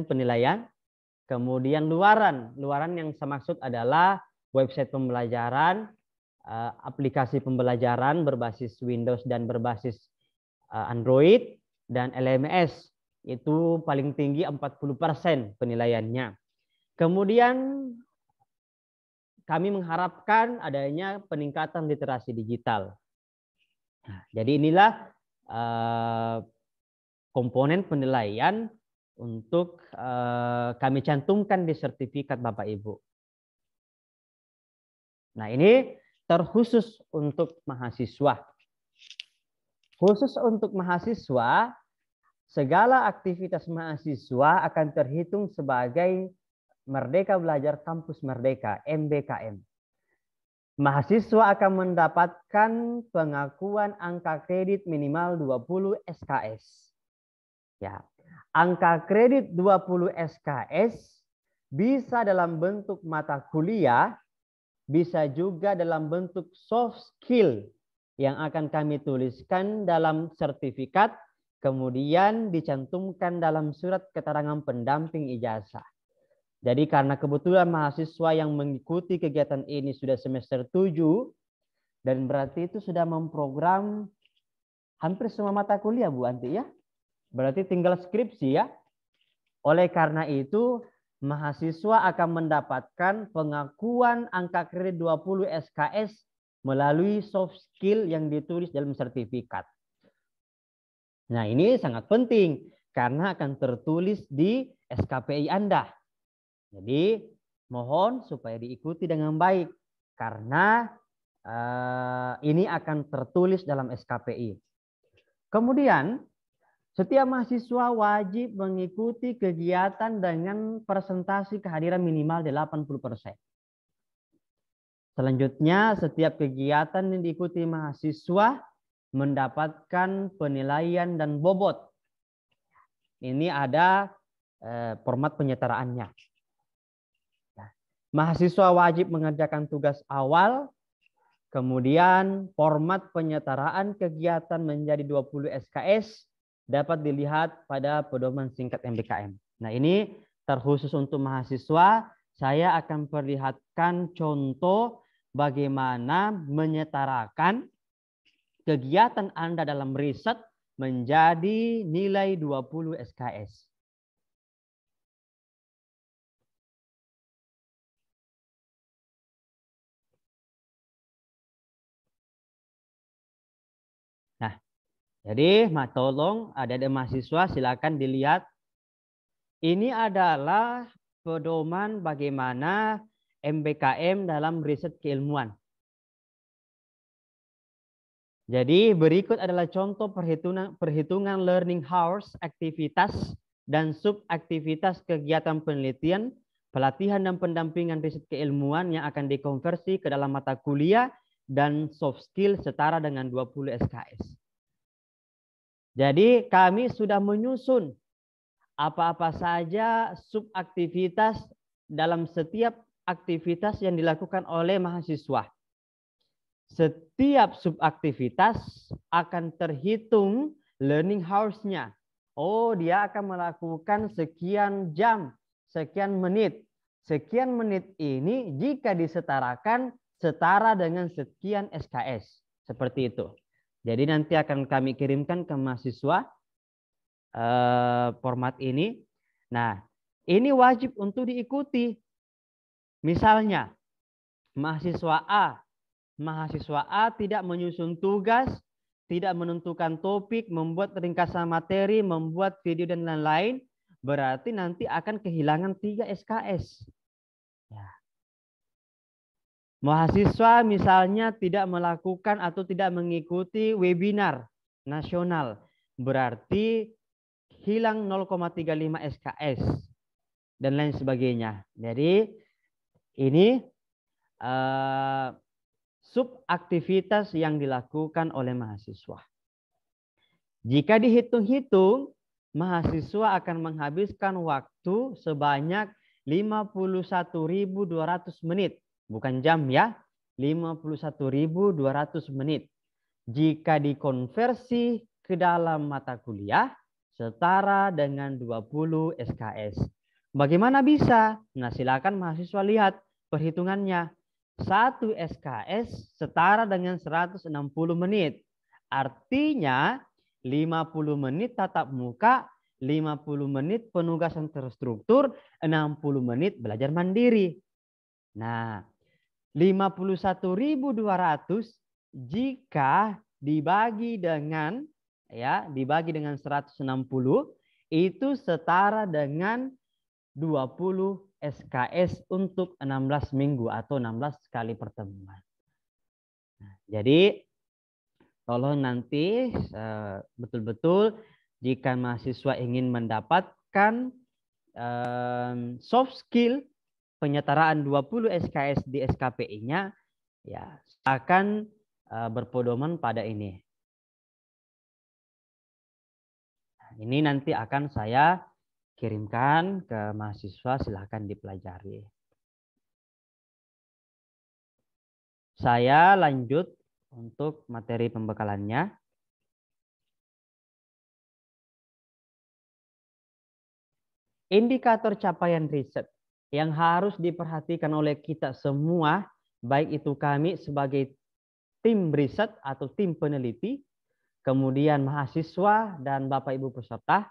penilaian. Kemudian luaran yang saya maksud adalah website pembelajaran, aplikasi pembelajaran berbasis Windows dan berbasis Android, dan LMS. Itu paling tinggi 40% penilaiannya. Kemudian kami mengharapkan adanya peningkatan literasi digital. Nah, jadi inilah komponen penilaian untuk kami cantumkan di sertifikat Bapak Ibu. Nah, ini terkhusus untuk mahasiswa. Khusus untuk mahasiswa, segala aktivitas mahasiswa akan terhitung sebagai Merdeka Belajar Kampus Merdeka, MBKM. Mahasiswa akan mendapatkan pengakuan angka kredit minimal 20 SKS. Ya, angka kredit 20 SKS bisa dalam bentuk mata kuliah, bisa juga dalam bentuk soft skill yang akan kami tuliskan dalam sertifikat, kemudian dicantumkan dalam surat keterangan pendamping ijazah. Jadi karena kebetulan mahasiswa yang mengikuti kegiatan ini sudah semester 7, dan berarti itu sudah memprogram hampir semua mata kuliah, Bu Anti ya. Berarti tinggal skripsi ya. Oleh karena itu, mahasiswa akan mendapatkan pengakuan angka kredit 20 SKS melalui soft skill yang ditulis dalam sertifikat. Nah, ini sangat penting karena akan tertulis di SKPI Anda. Jadi, mohon supaya diikuti dengan baik karena ini akan tertulis dalam SKPI. Kemudian, setiap mahasiswa wajib mengikuti kegiatan dengan presentasi kehadiran minimal 80%. Selanjutnya, setiap kegiatan yang diikuti mahasiswa mendapatkan penilaian dan bobot. Ini ada format penyetaraannya. Mahasiswa wajib mengerjakan tugas awal, kemudian format penyetaraan kegiatan menjadi 20 SKS, dapat dilihat pada pedoman singkat MBKM. Nah, ini terkhusus untuk mahasiswa. Saya akan perlihatkan contoh bagaimana menyetarakan kegiatan Anda dalam riset menjadi nilai 20 SKS. Nah, jadi, tolong adik-adik mahasiswa silakan dilihat. Ini adalah pedoman bagaimana MBKM dalam riset keilmuan. Jadi, berikut adalah contoh perhitungan learning hours, aktivitas, dan subaktivitas kegiatan penelitian, pelatihan dan pendampingan riset keilmuan yang akan dikonversi ke dalam mata kuliah dan soft skill setara dengan 20 SKS. Jadi kami sudah menyusun apa-apa saja subaktivitas dalam setiap aktivitas yang dilakukan oleh mahasiswa. Setiap subaktivitas akan terhitung learning hours-nya. Oh, dia akan melakukan sekian jam, sekian menit. Sekian menit ini jika disetarakan setara dengan sekian SKS. Seperti itu. Jadi nanti akan kami kirimkan ke mahasiswa format ini. Nah, ini wajib untuk diikuti. Misalnya, mahasiswa A tidak menyusun tugas, tidak menentukan topik, membuat ringkasan materi, membuat video dan lain-lain, berarti nanti akan kehilangan 3 SKS. Ya. Mahasiswa misalnya tidak melakukan atau tidak mengikuti webinar nasional, berarti hilang 0,35 SKS dan lain sebagainya. Jadi ini subaktivitas yang dilakukan oleh mahasiswa. Jika dihitung-hitung, mahasiswa akan menghabiskan waktu sebanyak 51.200 menit. Bukan jam ya, 51.200 menit. Jika dikonversi ke dalam mata kuliah, setara dengan 20 SKS. Bagaimana bisa? Nah, silakan mahasiswa lihat perhitungannya. 1 SKS setara dengan 160 menit. Artinya 50 menit tatap muka, 50 menit penugasan terstruktur, 60 menit belajar mandiri. Nah, 51.200 jika dibagi dengan 160 itu setara dengan 20 SKS untuk 16 minggu atau 16 kali pertemuan. Nah, jadi tolong nanti betul-betul jika mahasiswa ingin mendapatkan soft skill penyetaraan 20 SKS di SKPI-nya, ya akan berpedoman pada ini. Ini nanti akan saya kirimkan ke mahasiswa, silahkan dipelajari. Saya lanjut untuk materi pembekalannya. Indikator capaian riset yang harus diperhatikan oleh kita semua, baik itu kami sebagai tim riset atau tim peneliti, kemudian mahasiswa dan Bapak Ibu peserta.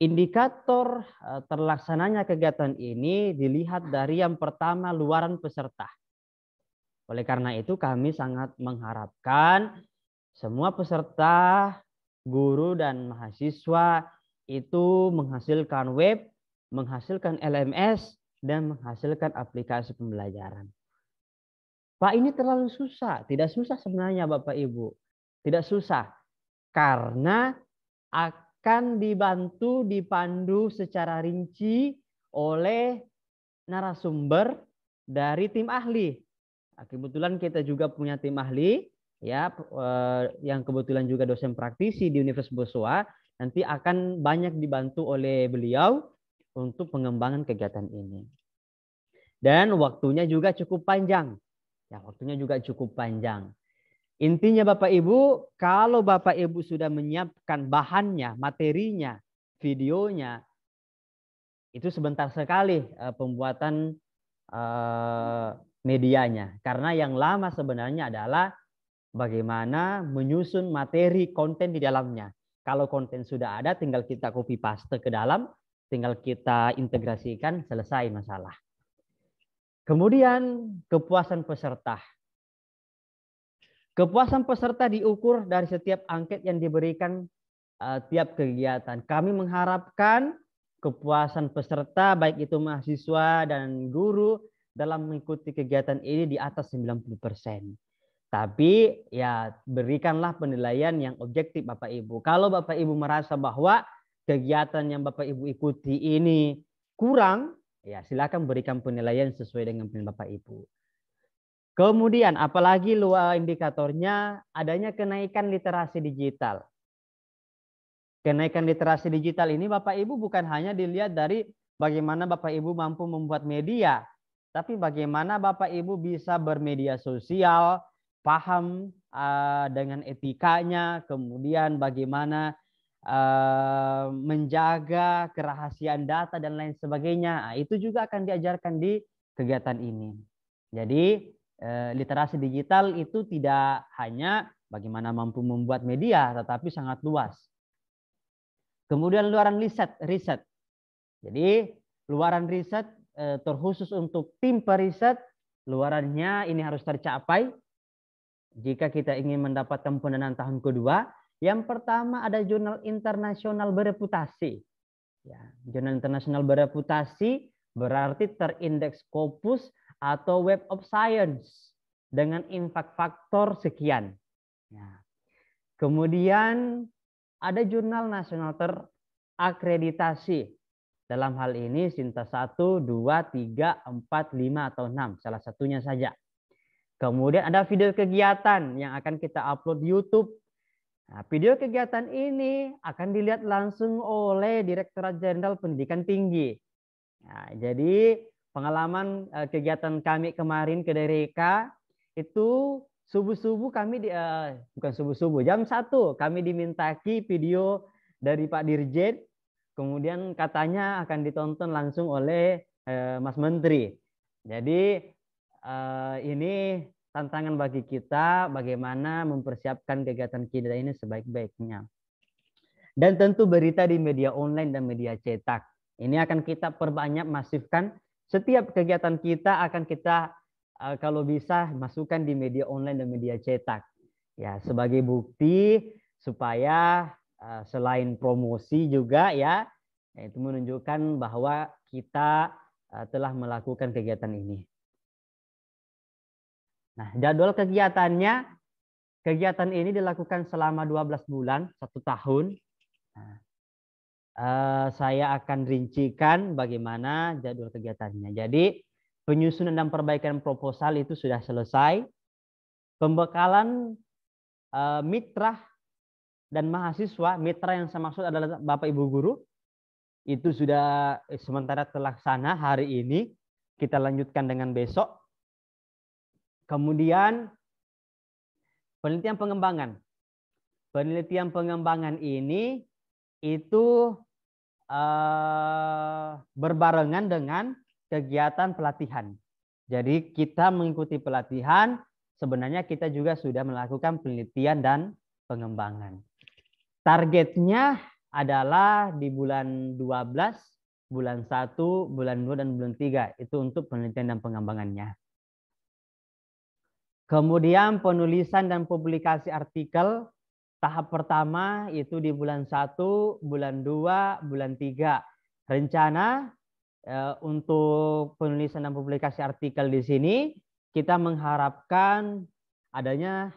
Indikator terlaksananya kegiatan ini dilihat dari yang pertama luaran peserta. Oleh karena itu kami sangat mengharapkan semua peserta, guru dan mahasiswa itu menghasilkan web, menghasilkan LMS, dan menghasilkan aplikasi pembelajaran. Pak, ini terlalu susah. Tidak susah sebenarnya Bapak Ibu. Tidak susah. Karena akan dibantu, dipandu secara rinci oleh narasumber dari tim ahli. Nah, kebetulan kita juga punya tim ahli, ya, yang kebetulan juga dosen praktisi di Universitas Boswa. Nanti akan banyak dibantu oleh beliau untuk pengembangan kegiatan ini. Dan waktunya juga cukup panjang. Ya, waktunya juga cukup panjang. Intinya Bapak Ibu, kalau Bapak Ibu sudah menyiapkan bahannya, materinya, videonya, itu sebentar sekali pembuatan medianya. Karena yang lama sebenarnya adalah bagaimana menyusun materi konten di dalamnya. Kalau konten sudah ada, tinggal kita copy paste ke dalam, tinggal kita integrasikan, selesai masalah. Kemudian kepuasan peserta. Kepuasan peserta diukur dari setiap angket yang diberikan tiap kegiatan. Kami mengharapkan kepuasan peserta baik itu mahasiswa dan guru dalam mengikuti kegiatan ini di atas 90%. Tapi ya berikanlah penilaian yang objektif Bapak Ibu. Kalau Bapak Ibu merasa bahwa kegiatan yang Bapak Ibu ikuti ini kurang, ya silakan berikan penilaian sesuai dengan penilaian Bapak Ibu. Kemudian apalagi luar indikatornya adanya kenaikan literasi digital. Kenaikan literasi digital ini Bapak Ibu bukan hanya dilihat dari bagaimana Bapak Ibu mampu membuat media, tapi bagaimana Bapak Ibu bisa bermedia sosial, paham dengan etikanya, kemudian bagaimana menjaga kerahasiaan data dan lain sebagainya. Nah, itu juga akan diajarkan di kegiatan ini. Jadi literasi digital itu tidak hanya bagaimana mampu membuat media, tetapi sangat luas. Kemudian luaran riset. Jadi luaran riset terkhusus untuk tim periset, luarannya ini harus tercapai jika kita ingin mendapatkan pendanaan tahun kedua. Yang pertama ada jurnal internasional bereputasi. Ya, jurnal internasional bereputasi berarti terindeks Scopus atau Web of Science dengan impact faktor sekian. Ya. Kemudian ada jurnal nasional terakreditasi. Dalam hal ini Sinta 1, 2, 3, 4, 5, atau 6. Salah satunya saja. Kemudian ada video kegiatan yang akan kita upload di YouTube. Nah, video kegiatan ini akan dilihat langsung oleh Direktorat Jenderal Pendidikan Tinggi. Nah, jadi pengalaman kegiatan kami kemarin ke DRK itu subuh-subuh kami bukan subuh-subuh, jam 1 kami dimintaki video dari Pak Dirjen, kemudian katanya akan ditonton langsung oleh Mas Menteri. Jadi ini tantangan bagi kita bagaimana mempersiapkan kegiatan kita ini sebaik-baiknya. Dan tentu berita di media online dan media cetak. Ini akan kita perbanyak, masifkan. Setiap kegiatan kita akan kita kalau bisa masukkan di media online dan media cetak. Ya, sebagai bukti supaya selain promosi juga ya, itu menunjukkan bahwa kita telah melakukan kegiatan ini. Nah, jadwal kegiatannya, kegiatan ini dilakukan selama 12 bulan, 1 tahun. Nah, saya akan rincikan bagaimana jadwal kegiatannya. Jadi penyusunan dan perbaikan proposal itu sudah selesai. Pembekalan mitra dan mahasiswa, mitra yang saya maksud adalah Bapak Ibu guru, itu sudah sementara terlaksana hari ini. Kita lanjutkan dengan besok. Kemudian penelitian pengembangan. Penelitian pengembangan ini itu berbarengan dengan kegiatan pelatihan. Jadi kita mengikuti pelatihan, sebenarnya kita juga sudah melakukan penelitian dan pengembangan. Targetnya adalah di bulan 12, bulan 1, bulan 2, dan bulan 3. Itu untuk penelitian dan pengembangannya. Kemudian penulisan dan publikasi artikel. Tahap pertama itu di bulan 1, bulan 2, bulan 3. Rencana untuk penulisan dan publikasi artikel di sini kita mengharapkan adanya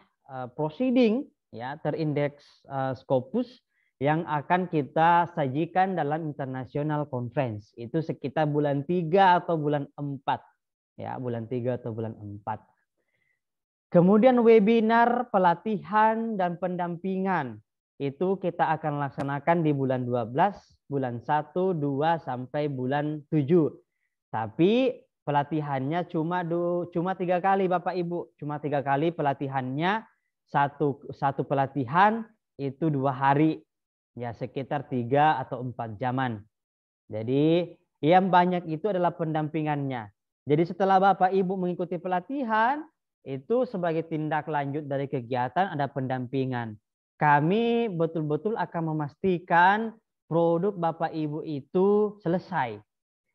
proceeding ya terindeks Scopus yang akan kita sajikan dalam international conference. Itu sekitar bulan 3 atau bulan 4. Ya, bulan 3 atau bulan 4. Kemudian webinar, pelatihan, dan pendampingan. Itu kita akan laksanakan di bulan 12, bulan 1, 2, sampai bulan 7. Tapi pelatihannya cuma 3 kali Bapak Ibu. Cuma 3 kali pelatihannya. Satu pelatihan itu 2 hari. Ya sekitar 3 atau 4 jaman. Jadi yang banyak itu adalah pendampingannya. Jadi setelah Bapak Ibu mengikuti pelatihan, itu sebagai tindak lanjut dari kegiatan ada pendampingan. Kami betul-betul akan memastikan produk Bapak Ibu itu selesai.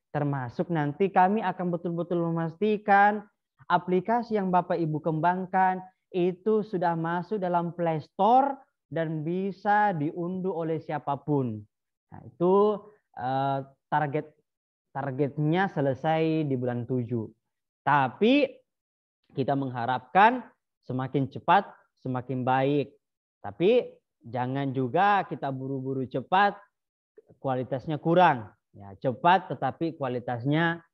Termasuk nanti kami akan betul-betul memastikan aplikasi yang Bapak Ibu kembangkan itu sudah masuk dalam Play Store dan bisa diunduh oleh siapapun. Nah, itu targetnya selesai di bulan 7. Tapi kita mengharapkan semakin cepat, semakin baik. Tapi jangan juga kita buru-buru cepat, kualitasnya kurang. Ya, cepat tetapi kualitasnya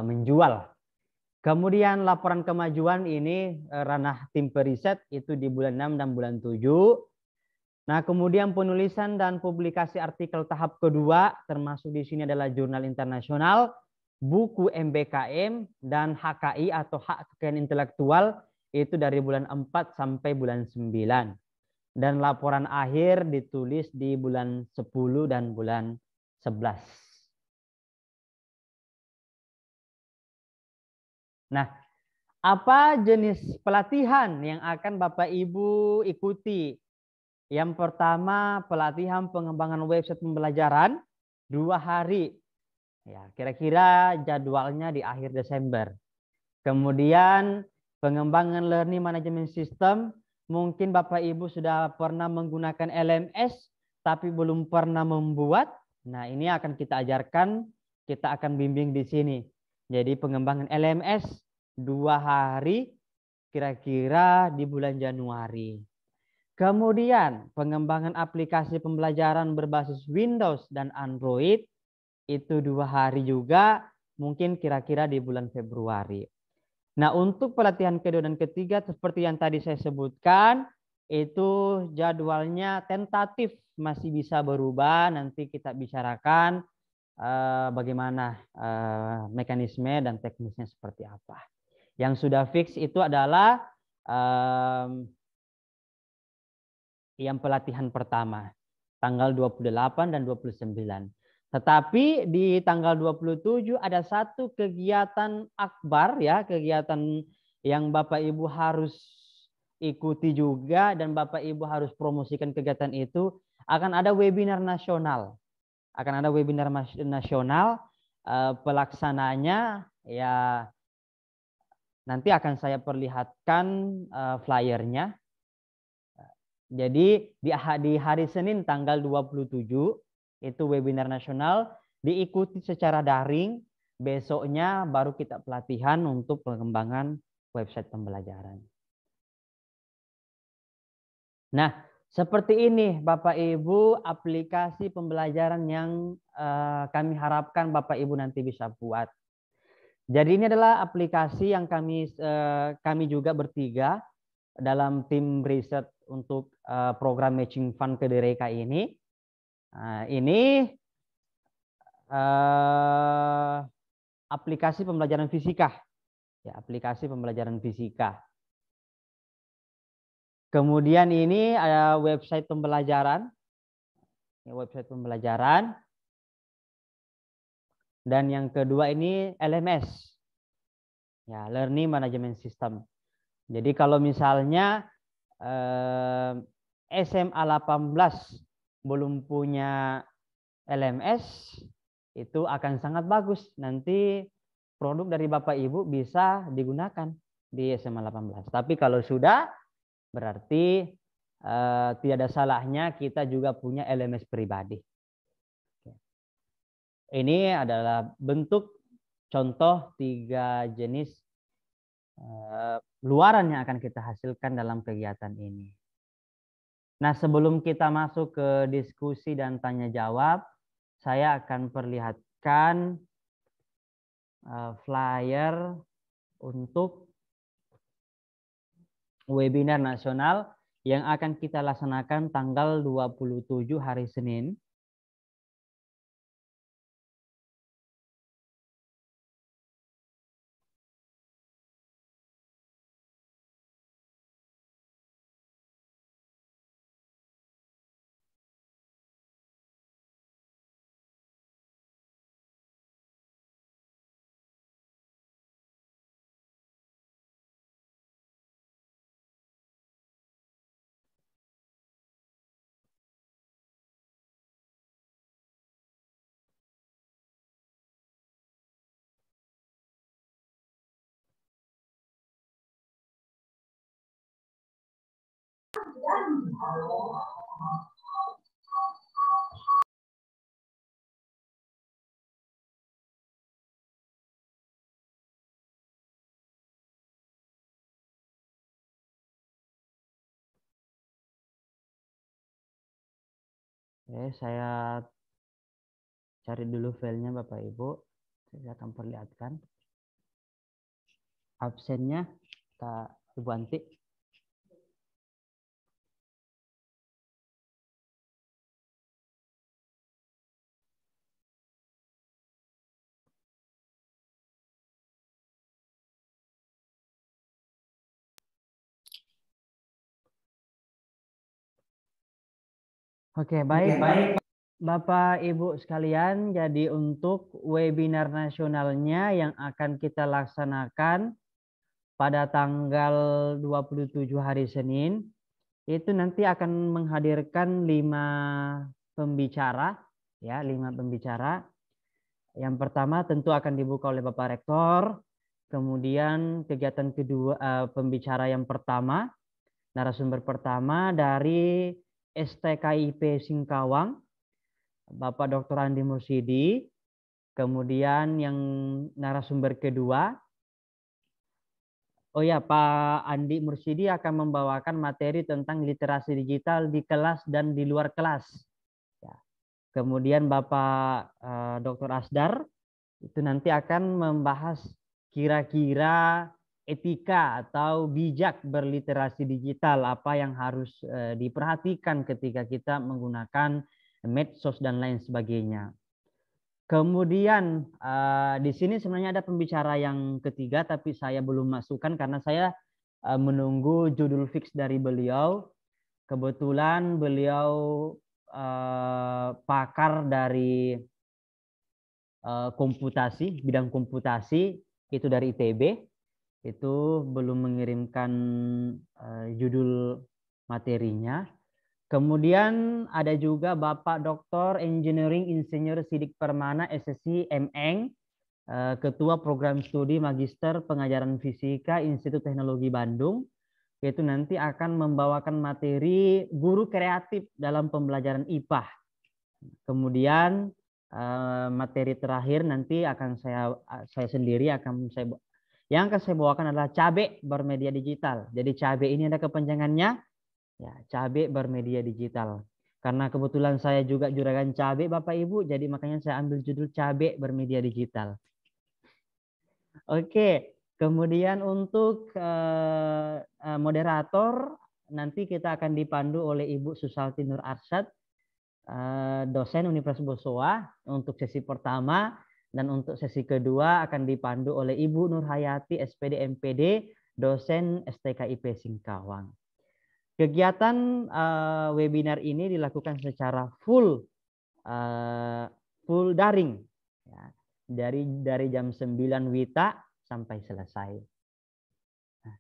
menjual. Kemudian laporan kemajuan ini ranah tim periset itu di bulan 6 dan bulan 7. Nah, kemudian penulisan dan publikasi artikel tahap kedua termasuk di sini adalah jurnal internasional, buku MBKM, dan HKI atau hak kekayaan intelektual itu dari bulan 4 sampai bulan 9. Dan laporan akhir ditulis di bulan 10 dan bulan 11. Nah, apa jenis pelatihan yang akan Bapak Ibu ikuti? Yang pertama, pelatihan pengembangan website pembelajaran 2 hari. Ya, kira-kira jadwalnya di akhir Desember. Kemudian pengembangan learning management system, mungkin Bapak Ibu sudah pernah menggunakan LMS tapi belum pernah membuat. Nah, ini akan kita ajarkan, kita akan bimbing di sini. Jadi pengembangan LMS 2 hari kira-kira di bulan Januari. Kemudian pengembangan aplikasi pembelajaran berbasis Windows dan Android itu 2 hari juga, mungkin kira-kira di bulan Februari. Nah, untuk pelatihan kedua dan ketiga seperti yang tadi saya sebutkan, itu jadwalnya tentatif, masih bisa berubah. Nanti kita bicarakan bagaimana mekanisme dan teknisnya seperti apa. Yang sudah fix itu adalah yang pelatihan pertama, tanggal 28 dan 29. Tetapi di tanggal 27 ada satu kegiatan akbar, ya, kegiatan yang Bapak Ibu harus ikuti juga dan Bapak Ibu harus promosikan kegiatan itu. Akan ada webinar nasional. Akan ada webinar nasional, pelaksananya ya nanti akan saya perlihatkan flyernya. Jadi di hari Senin tanggal 27 itu webinar nasional diikuti secara daring. Besoknya baru kita pelatihan untuk pengembangan website pembelajaran. Nah, seperti ini Bapak Ibu aplikasi pembelajaran yang kami harapkan Bapak Ibu nanti bisa buat. Jadi ini adalah aplikasi yang kami juga bertiga dalam tim riset untuk program Matching Fund Kedereka ini. Ini aplikasi pembelajaran fisika, ya, aplikasi pembelajaran fisika. Kemudian ini ada website pembelajaran, ini website pembelajaran. Dan yang kedua ini LMS, ya, Learning Management System. Jadi kalau misalnya SMA 18 belum punya LMS, itu akan sangat bagus. Nanti produk dari Bapak Ibu bisa digunakan di SMA 18. Tapi kalau sudah, berarti tidak ada salahnya kita juga punya LMS pribadi. Ini adalah bentuk contoh 3 jenis luaran yang akan kita hasilkan dalam kegiatan ini. Nah, sebelum kita masuk ke diskusi dan tanya jawab, saya akan perlihatkan flyer untuk webinar nasional yang akan kita laksanakan tanggal 27 hari Senin. Oke, saya cari dulu filenya Bapak Ibu. Saya akan perlihatkan. Absennya Kak Ibu Anti. Oke, baik. Bapak Ibu sekalian, jadi untuk webinar nasionalnya yang akan kita laksanakan pada tanggal 27 hari Senin, itu nanti akan menghadirkan 5 pembicara, ya, 5 pembicara. Yang pertama tentu akan dibuka oleh Bapak Rektor, kemudian kegiatan kedua, pembicara yang pertama, narasumber pertama dari STKIP Singkawang, Bapak Dr. Andi Mursidi. Kemudian yang narasumber kedua, oh ya, Pak Andi Mursidi akan membawakan materi tentang literasi digital di kelas dan di luar kelas. Ya. Kemudian Bapak Dr. Asdar itu nanti akan membahas kira-kira etika atau bijak berliterasi digital, apa yang harus diperhatikan ketika kita menggunakan medsos dan lain sebagainya. Kemudian di sini sebenarnya ada pembicara yang ketiga, tapi saya belum masukkan karena saya menunggu judul fix dari beliau. Kebetulan beliau pakar dari komputasi, bidang komputasi itu dari ITB. Itu belum mengirimkan judul materinya. Kemudian ada juga Bapak Dr. Engineering Insinyur Sidik Permana, SSC MN, Ketua Program Studi Magister Pengajaran Fisika Institut Teknologi Bandung, yaitu nanti akan membawakan materi guru kreatif dalam pembelajaran IPA. Kemudian materi terakhir nanti akan saya sendiri yang akan saya bawakan adalah cabe bermedia digital. Jadi cabe ini ada kepanjangannya. Ya, cabe bermedia digital. Karena kebetulan saya juga juragan cabe Bapak Ibu, jadi makanya saya ambil judul cabe bermedia digital. Oke, kemudian untuk moderator nanti kita akan dipandu oleh Ibu Susalti Nur Arsyad, dosen Universitas Bosowa untuk sesi pertama, dan untuk sesi kedua akan dipandu oleh Ibu Nur Hayati SPD MPD, dosen STKIP Singkawang. Kegiatan webinar ini dilakukan secara full daring, ya, dari jam 9 WITA sampai selesai. Nah,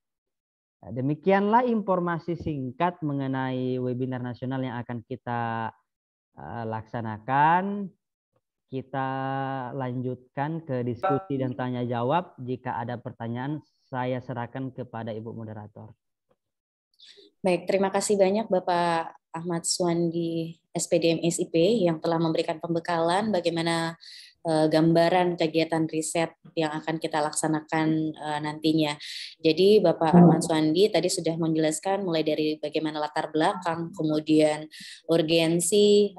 demikianlah informasi singkat mengenai webinar nasional yang akan kita laksanakan. Kita lanjutkan ke diskusi dan tanya jawab. Jika ada pertanyaan, saya serahkan kepada Ibu Moderator. Baik, terima kasih banyak Bapak Ahmad Suwandi SPD MSIP yang telah memberikan pembekalan bagaimana gambaran kegiatan riset yang akan kita laksanakan nantinya. Jadi Bapak Ahmad Suwandi tadi sudah menjelaskan mulai dari bagaimana latar belakang, kemudian urgensi,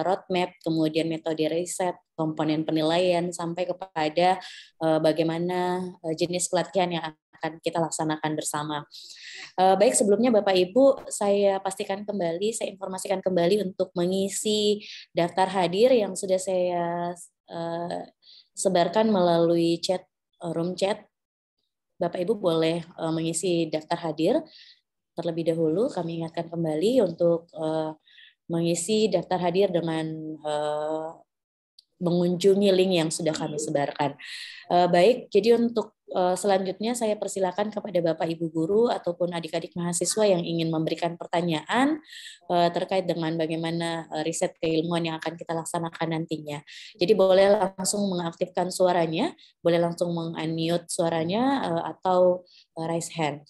roadmap, kemudian metode riset, komponen penilaian, sampai kepada bagaimana jenis pelatihan yang akan kita laksanakan bersama. Baik, sebelumnya Bapak Ibu, saya pastikan kembali, saya informasikan kembali untuk mengisi daftar hadir yang sudah saya sebarkan melalui chat, room chat. Bapak Ibu boleh mengisi daftar hadir. Terlebih dahulu kami ingatkan kembali untuk mengisi daftar hadir dengan mengunjungi link yang sudah kami sebarkan. Baik, jadi untuk selanjutnya saya persilakan kepada Bapak Ibu guru ataupun adik-adik mahasiswa yang ingin memberikan pertanyaan terkait dengan bagaimana riset keilmuan yang akan kita laksanakan nantinya. Jadi boleh langsung mengaktifkan suaranya, boleh langsung meng-unmute suaranya atau raise hand.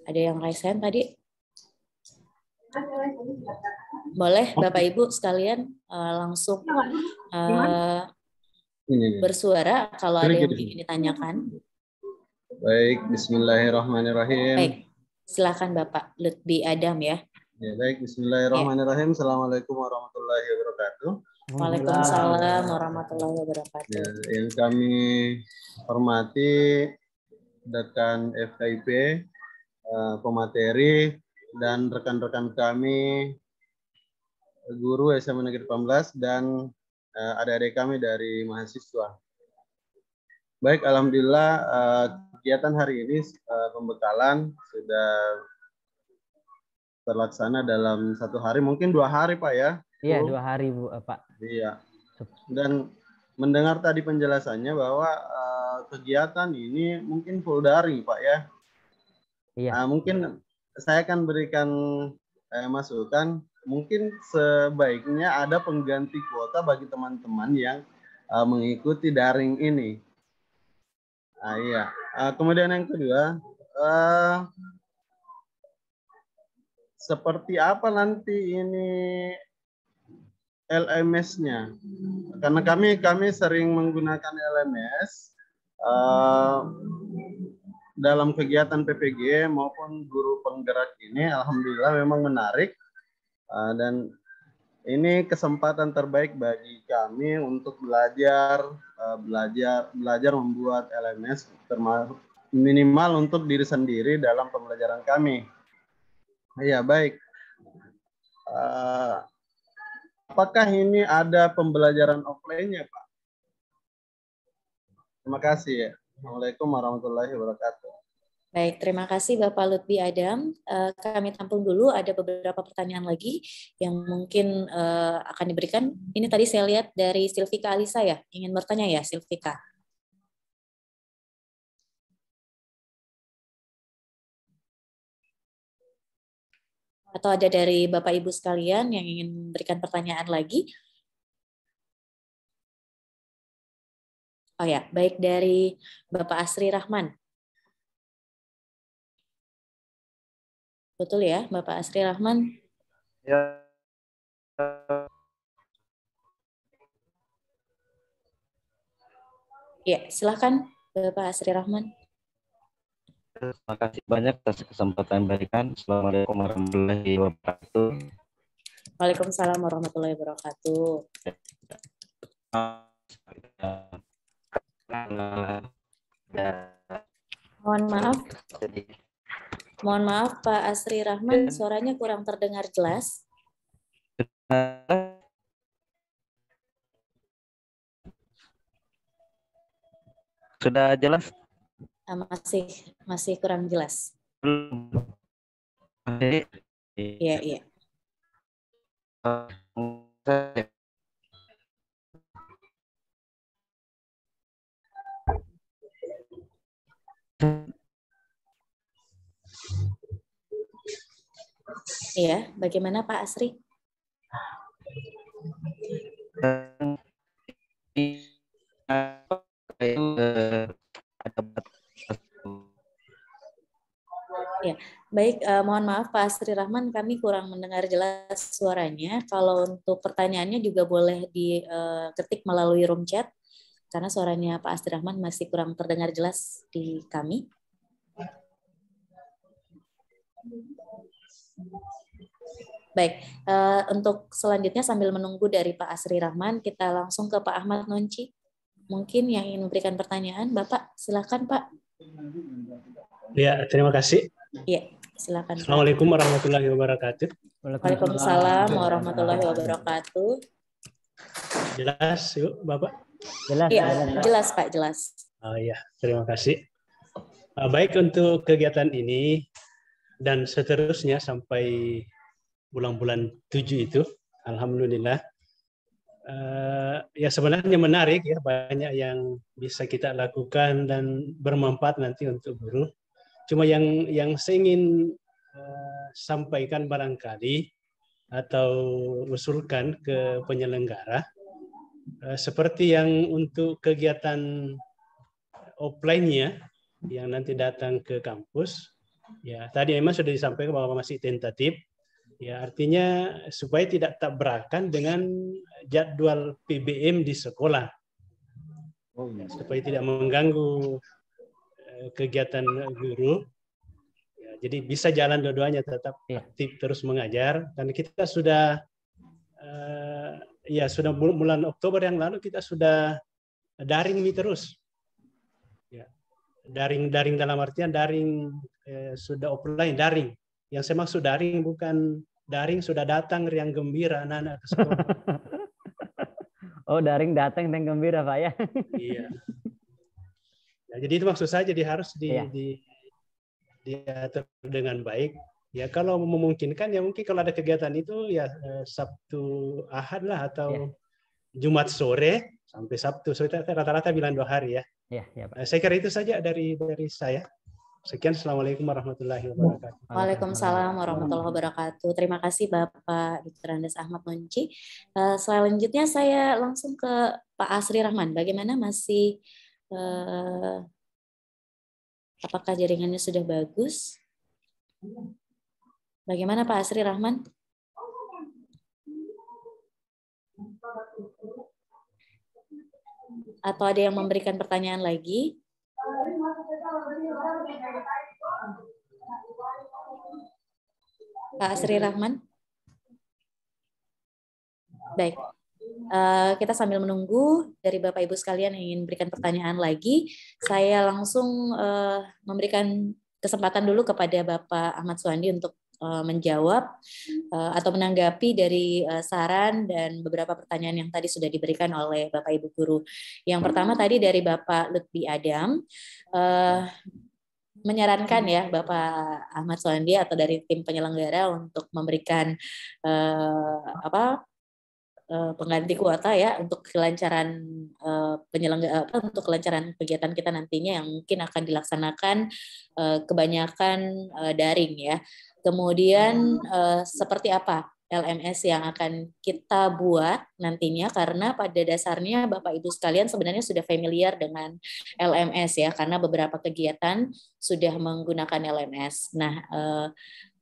Ada yang raise hand tadi? Boleh Bapak Ibu sekalian langsung bersuara kalau ada yang ingin ditanyakan. Baik, bismillahirrahmanirrahim. Baik, silakan Bapak Lutfi Adam ya. Ya, baik, bismillahirrahmanirrahim. Assalamualaikum warahmatullahi wabarakatuh. Waalaikumsalam warahmatullahi wabarakatuh. Ya, yang kami hormati rekan FKIP, pemateri, dan rekan-rekan kami guru SMA Negeri 18 dan adik-adik kami dari mahasiswa. Baik, alhamdulillah kegiatan hari ini pembekalan sudah terlaksana dalam 1 hari, mungkin 2 hari Pak ya? Iya, 2 hari Bu, Pak. Iya. Dan mendengar tadi penjelasannya bahwa kegiatan ini mungkin full daring Pak ya? Iya. Mungkin saya akan berikan masukan, mungkin sebaiknya ada pengganti kuota bagi teman-teman yang mengikuti daring ini. Iya. Kemudian yang kedua, seperti apa nanti ini LMS-nya. Karena kami sering menggunakan LMS dalam kegiatan PPG maupun guru penggerak ini, alhamdulillah memang menarik, dan ini kesempatan terbaik bagi kami untuk belajar membuat LMS, termasuk minimal untuk diri sendiri dalam pembelajaran kami. Ya, baik. Apakah ini ada pembelajaran offline-nya, Pak? Terima kasih ya. Assalamualaikum warahmatullahi wabarakatuh. Baik, terima kasih Bapak Lutfi Adam. Kami tampung dulu, ada beberapa pertanyaan lagi yang mungkin akan diberikan. Ini tadi saya lihat dari Silvika Alisa ya, ingin bertanya ya Silvika. Atau ada dari Bapak Ibu sekalian yang ingin memberikan pertanyaan lagi? Oh ya, baik, dari Bapak Asri Rahman. Betul ya, Bapak Asri Rahman? Ya. Ya, silakan Bapak Asri Rahman. Terima kasih banyak atas kesempatan berikan. Assalamualaikum warahmatullahi wabarakatuh. Waalaikumsalam warahmatullahi wabarakatuh. Mohon maaf Pak Asri Rahman, suaranya kurang terdengar jelas. Sudah jelas? Masih kurang jelas. Iya, iya. Iya, bagaimana Pak Asri? Ya, baik. Mohon maaf Pak Asri Rahman, kami kurang mendengar jelas suaranya. Kalau untuk pertanyaannya juga boleh diketik melalui room chat, karena suaranya Pak Asri Rahman masih kurang terdengar jelas di kami. Baik, untuk selanjutnya sambil menunggu dari Pak Asri Rahman, kita langsung ke Pak Ahmad Nonci. Mungkin yang ingin memberikan pertanyaan, Bapak, silakan Pak. Ya, terima kasih. Ya, silakan. Assalamualaikum warahmatullahi wabarakatuh. Waalaikumsalam warahmatullahi wabarakatuh. Jelas, yuk, Bapak? Jelas. Ya, jelas Pak, jelas. Oh ya, terima kasih. Baik, untuk kegiatan ini dan seterusnya sampai bulan-bulan 7 itu, alhamdulillah. Ya sebenarnya menarik ya, banyak yang bisa kita lakukan dan bermanfaat nanti untuk guru. Cuma yang saya ingin sampaikan barangkali atau usulkan ke penyelenggara, seperti yang untuk kegiatan offline-nya yang nanti datang ke kampus, ya tadi memang sudah disampaikan bahwa masih tentatif, ya artinya supaya tidak tabrakan dengan jadwal PBM di sekolah, ya, supaya tidak mengganggu kegiatan guru. Ya, jadi bisa jalan dua-duanya, tetap aktif terus mengajar. Dan kita sudah sudah bulan Oktober yang lalu kita sudah daring ini terus. Ya, daring dalam artian daring sudah offline daring. Yang saya maksud daring bukan daring sudah datang riang gembira anak-anak ke sekolah. Oh, daring datang dan gembira Pak ya. Iya. Nah, jadi itu maksud saya, jadi harus diatur dengan baik. Ya kalau memungkinkan ya mungkin kalau ada kegiatan itu ya Sabtu Ahad lah atau Jumat sore sampai Sabtu sore, rata-rata bilang 2 hari ya. Ya, Pak. Saya kira itu saja dari saya. Sekian, Assalamualaikum warahmatullahi wabarakatuh. Waalaikumsalam warahmatullahi wabarakatuh. Terima kasih Bapak Dr. Andes Ahmad Nonci. Selanjutnya saya langsung ke Pak Asri Rahman. Bagaimana masih, apakah jaringannya sudah bagus? Bagaimana Pak Asri Rahman? Atau ada yang memberikan pertanyaan lagi? Pak Sri Rahman? Baik. Kita sambil menunggu dari Bapak Ibu sekalian yang ingin memberikan pertanyaan lagi, saya langsung memberikan kesempatan dulu kepada Bapak Ahmad Suwandi untuk menjawab atau menanggapi dari saran dan beberapa pertanyaan yang tadi sudah diberikan oleh Bapak Ibu guru. Yang pertama tadi dari Bapak Lutfi Adam, menyarankan ya Bapak Ahmad Suwandi atau dari tim penyelenggara untuk memberikan pengganti kuota ya untuk kelancaran penyelenggara untuk kelancaran kegiatan kita nantinya yang mungkin akan dilaksanakan kebanyakan daring ya. Kemudian seperti apa LMS yang akan kita buat nantinya, karena pada dasarnya Bapak Ibu sekalian sebenarnya sudah familiar dengan LMS ya, karena beberapa kegiatan sudah menggunakan LMS. Nah,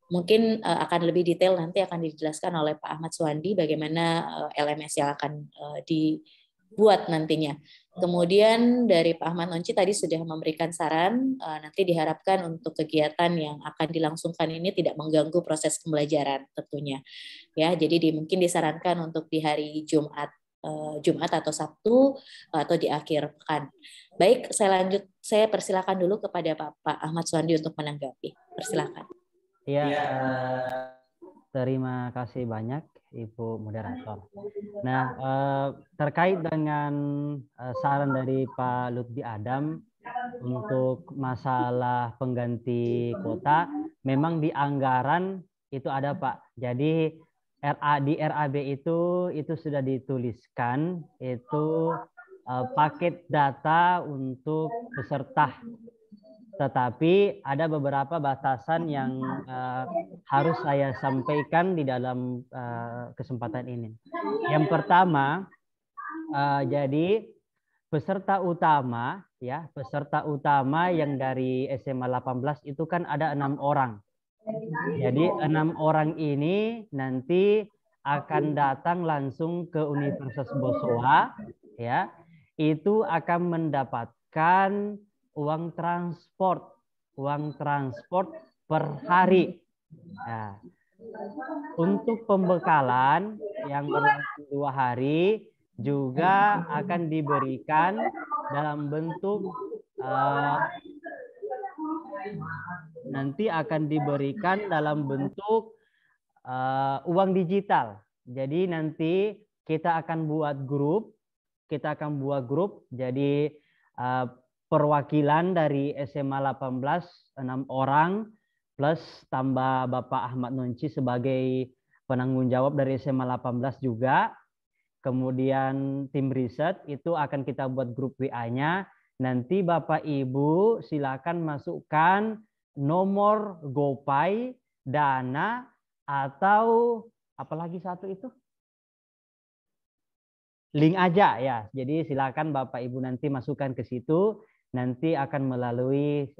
mungkin akan lebih detail nanti akan dijelaskan oleh Pak Ahmad Suwandi bagaimana LMS yang akan dibuat nantinya. Kemudian dari Pak Ahmad Nonci tadi sudah memberikan saran, nanti diharapkan untuk kegiatan yang akan dilangsungkan ini tidak mengganggu proses pembelajaran tentunya. Ya, jadi mungkin disarankan untuk di hari Jumat atau Sabtu atau di akhir pekan. Baik, saya persilakan dulu kepada Pak Ahmad Suwandi untuk menanggapi. Persilakan. Ya, terima kasih banyak Ibu Moderator. Nah, terkait dengan saran dari Pak Lutfi Adam untuk masalah pengganti kuota, memang di anggaran itu ada Pak. Jadi di RAB itu sudah dituliskan itu paket data untuk peserta. Tetapi ada beberapa batasan yang harus saya sampaikan di dalam kesempatan ini. Yang pertama, jadi peserta utama yang dari SMA 18 itu kan ada 6 orang. Jadi 6 orang ini nanti akan datang langsung ke Universitas Bosowa, ya, itu akan mendapatkan uang transport per hari. Nah, untuk pembekalan yang berlangsung 2 hari juga akan diberikan dalam bentuk uang digital. Jadi nanti kita akan buat grup. Jadi perwakilan dari SMA 18 6 orang plus tambah Bapak Ahmad Nonci sebagai penanggung jawab dari SMA 18 juga. Kemudian tim riset itu akan kita buat grup WA-nya. Nanti Bapak Ibu silakan masukkan nomor GoPay, Dana, atau apalagi satu itu? Link aja ya. Jadi silakan Bapak Ibu nanti masukkan ke situ. Nanti akan melalui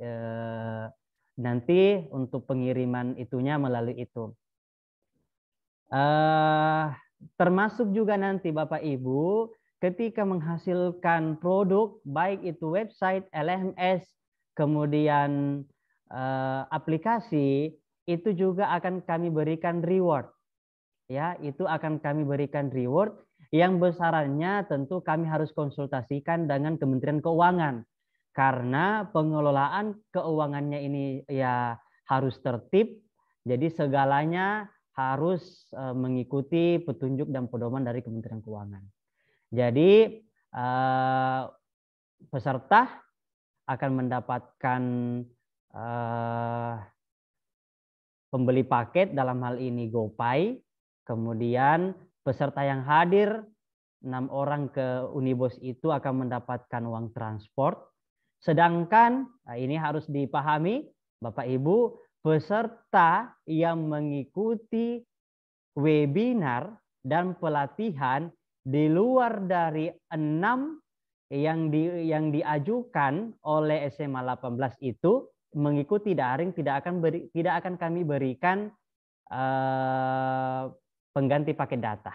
nanti untuk pengiriman itunya melalui itu. Termasuk juga nanti Bapak Ibu ketika menghasilkan produk, baik itu website, LMS, kemudian aplikasi, itu juga akan kami berikan reward. Ya, itu akan kami berikan reward yang besarannya tentu kami harus konsultasikan dengan Kementerian Keuangan. Karena pengelolaan keuangannya ini ya harus tertib, jadi segalanya harus mengikuti petunjuk dan pedoman dari Kementerian Keuangan. Jadi peserta akan mendapatkan pembeli paket dalam hal ini GoPay, kemudian peserta yang hadir 6 orang ke Unibos itu akan mendapatkan uang transport. Sedangkan ini harus dipahami Bapak Ibu, peserta yang mengikuti webinar dan pelatihan di luar dari 6 yang diajukan oleh SMA 18 itu mengikuti daring tidak akan kami berikan pengganti paket data.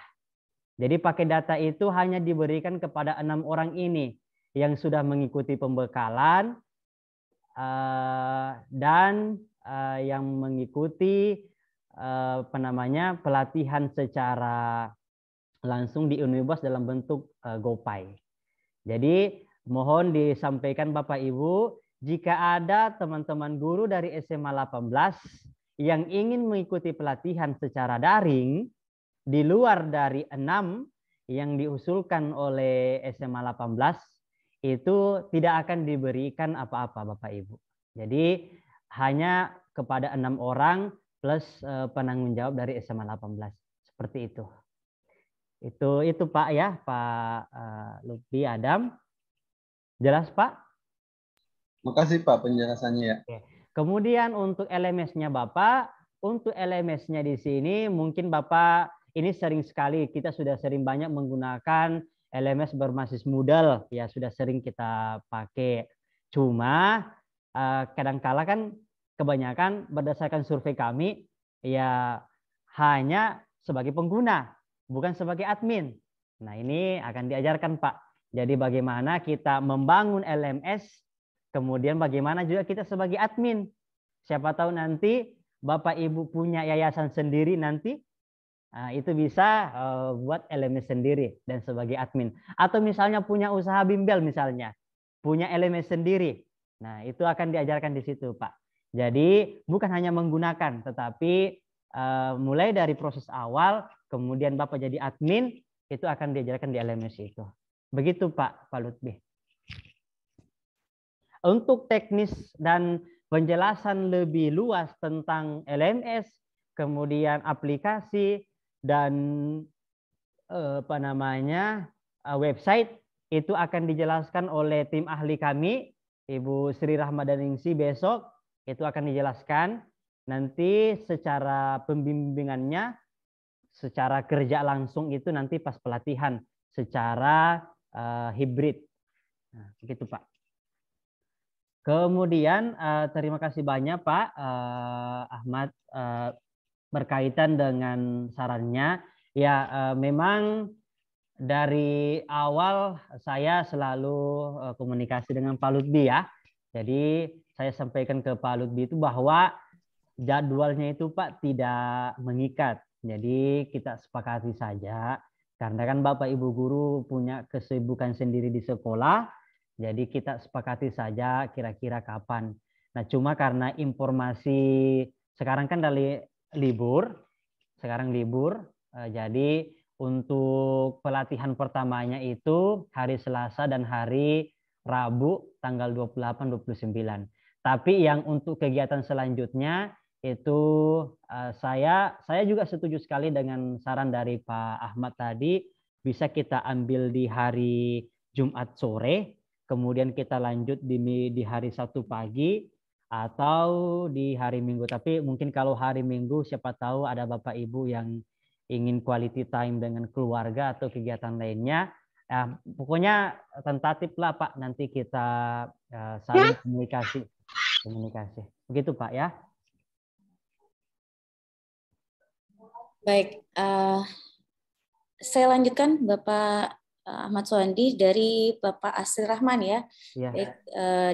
Jadi paket data itu hanya diberikan kepada 6 orang ini. yang sudah mengikuti pembekalan dan yang mengikuti pelatihan secara langsung di Unibos dalam bentuk GoPay. Jadi mohon disampaikan Bapak Ibu, jika ada teman-teman guru dari SMA 18 yang ingin mengikuti pelatihan secara daring di luar dari 6 yang diusulkan oleh SMA 18, itu tidak akan diberikan apa-apa Bapak Ibu. Jadi hanya kepada 6 orang plus penanggung jawab dari SMA 18. Seperti itu. Itu Pak ya, Pak Lutfi Adam. Jelas Pak? Makasih Pak penjelasannya ya. Kemudian untuk LMS-nya Bapak, untuk LMS-nya di sini mungkin Bapak ini sering sekali, kita sudah sering banyak menggunakan LMS berbasis Moodle, ya sudah sering kita pakai. Cuma kadangkala kan kebanyakan berdasarkan survei kami ya hanya sebagai pengguna, bukan sebagai admin. Nah ini akan diajarkan Pak. Jadi bagaimana kita membangun LMS, kemudian bagaimana juga kita sebagai admin. Siapa tahu nanti Bapak Ibu punya yayasan sendiri nanti, itu bisa buat LMS sendiri dan sebagai admin. Atau misalnya punya usaha bimbel misalnya, punya LMS sendiri. Nah itu akan diajarkan di situ Pak. Jadi bukan hanya menggunakan, tetapi mulai dari proses awal, kemudian Bapak jadi admin, itu akan diajarkan di LMS itu. Begitu Pak Lutfi. Untuk teknis dan penjelasan lebih luas tentang LMS, kemudian aplikasi dan website, itu akan dijelaskan oleh tim ahli kami, Ibu Sri Rahmadaningsi besok. Itu akan dijelaskan nanti secara pembimbingannya, secara kerja langsung itu nanti pas pelatihan secara hibrid. Nah, begitu Pak. Kemudian terima kasih banyak Pak Ahmad berkaitan dengan sarannya. Ya memang dari awal saya selalu komunikasi dengan Pak Lutfi ya. Jadi saya sampaikan ke Pak Lutfi itu bahwa jadwalnya itu Pak tidak mengikat. Jadi kita sepakati saja. Karena kan Bapak Ibu guru punya kesibukan sendiri di sekolah, jadi kita sepakati saja kira-kira kapan. Nah cuma karena informasi sekarang kan dari libur, jadi untuk pelatihan pertamanya itu hari Selasa dan hari Rabu tanggal 28-29. Tapi yang untuk kegiatan selanjutnya itu saya juga setuju sekali dengan saran dari Pak Ahmad tadi, bisa kita ambil di hari Jumat sore, kemudian kita lanjut di hari Sabtu pagi atau di hari Minggu. Tapi mungkin kalau hari Minggu siapa tahu ada Bapak Ibu yang ingin quality time dengan keluarga atau kegiatan lainnya. Pokoknya tentatif lah Pak, nanti kita saling komunikasi. Begitu Pak ya. Baik, saya lanjutkan Bapak Ahmad Suhandi dari Bapak Asri Rahman ya. Ya. Baik,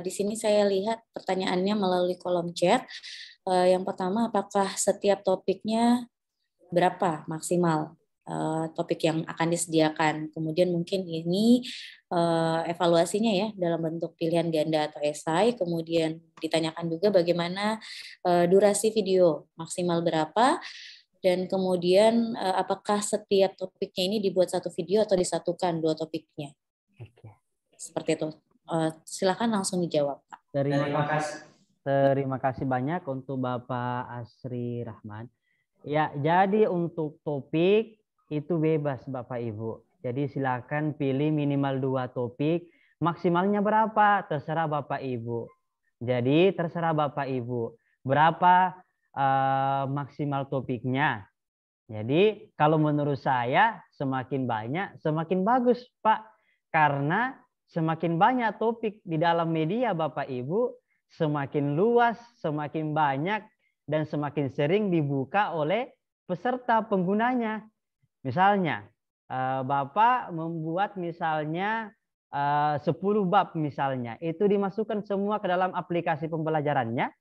di sini saya lihat pertanyaannya melalui kolom chat. Yang pertama, apakah setiap topiknya berapa maksimal topik yang akan disediakan? Kemudian mungkin ini evaluasinya ya dalam bentuk pilihan ganda atau esai. Kemudian ditanyakan juga bagaimana durasi video maksimal berapa. Dan kemudian apakah setiap topiknya ini dibuat satu video atau disatukan dua topiknya? Oke. Seperti itu. Silakan langsung dijawab, Pak. Terima kasih banyak untuk Bapak Asri Rahman. Ya, jadi untuk topik itu bebas Bapak Ibu. Jadi silakan pilih minimal 2 topik. Maksimalnya berapa? Terserah Bapak Ibu. Jadi terserah Bapak Ibu. Berapa maksimal topiknya. Jadi kalau menurut saya semakin banyak semakin bagus Pak. Karena semakin banyak topik di dalam media Bapak Ibu, semakin luas, semakin banyak, dan semakin sering dibuka oleh peserta penggunanya. Misalnya Bapak membuat misalnya 10 bab misalnya, itu dimasukkan semua ke dalam aplikasi pembelajarannya,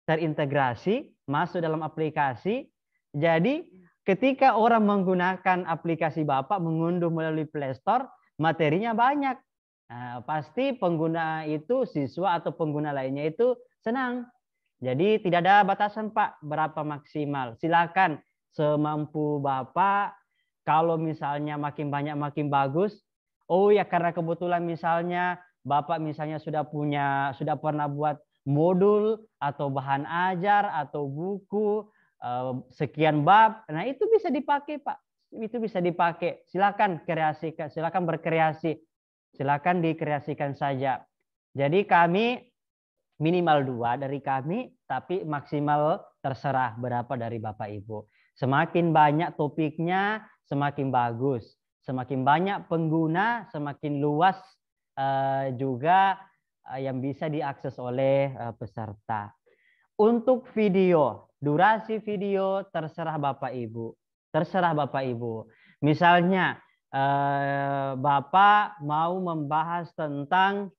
terintegrasi, masuk dalam aplikasi. Jadi ketika orang menggunakan aplikasi Bapak, mengunduh melalui Play Store, materinya banyak. Nah, pasti pengguna itu, siswa atau pengguna lainnya itu senang. Jadi tidak ada batasan Pak, berapa maksimal. Silakan semampu Bapak, kalau misalnya makin banyak makin bagus. Oh ya, karena kebetulan misalnya Bapak misalnya sudah pernah buat modul atau bahan ajar atau buku sekian bab. Nah, itu bisa dipakai Pak. Itu bisa dipakai. Silakan kreasikan, silakan berkreasi. Silakan dikreasikan saja. Jadi kami minimal 2 dari kami, tapi maksimal terserah berapa dari Bapak Ibu. Semakin banyak topiknya, semakin bagus. Semakin banyak pengguna, semakin luas juga yang bisa diakses oleh peserta. Untuk video, durasi video terserah Bapak Ibu. Terserah Bapak Ibu. Misalnya, Bapak mau membahas tentang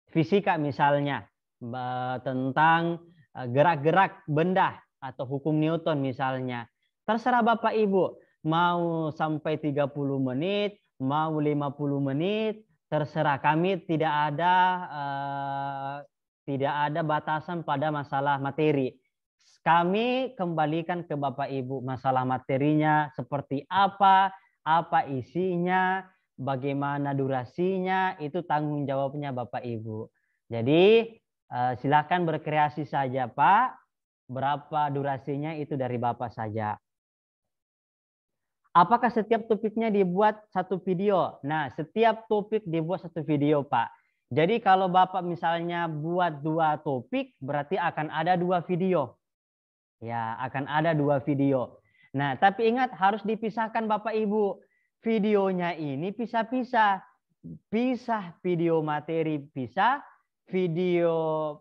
fisika misalnya, tentang gerak-gerak benda atau hukum Newton misalnya. Terserah Bapak Ibu, mau sampai 30 menit, mau 50 menit, terserah. Kami tidak ada batasan pada masalah materi. Kami kembalikan ke Bapak Ibu masalah materinya seperti apa isinya, bagaimana durasinya, itu tanggung jawabnya Bapak Ibu. Jadi silakan berkreasi saja Pak, berapa durasinya itu dari Bapak saja. Apakah setiap topiknya dibuat satu video? Nah, setiap topik dibuat satu video, Pak. Jadi kalau Bapak misalnya buat 2 topik, berarti akan ada 2 video. Ya, akan ada 2 video. Nah, tapi ingat harus dipisahkan Bapak Ibu. Videonya ini pisah-pisah. Pisah video materi pisah, video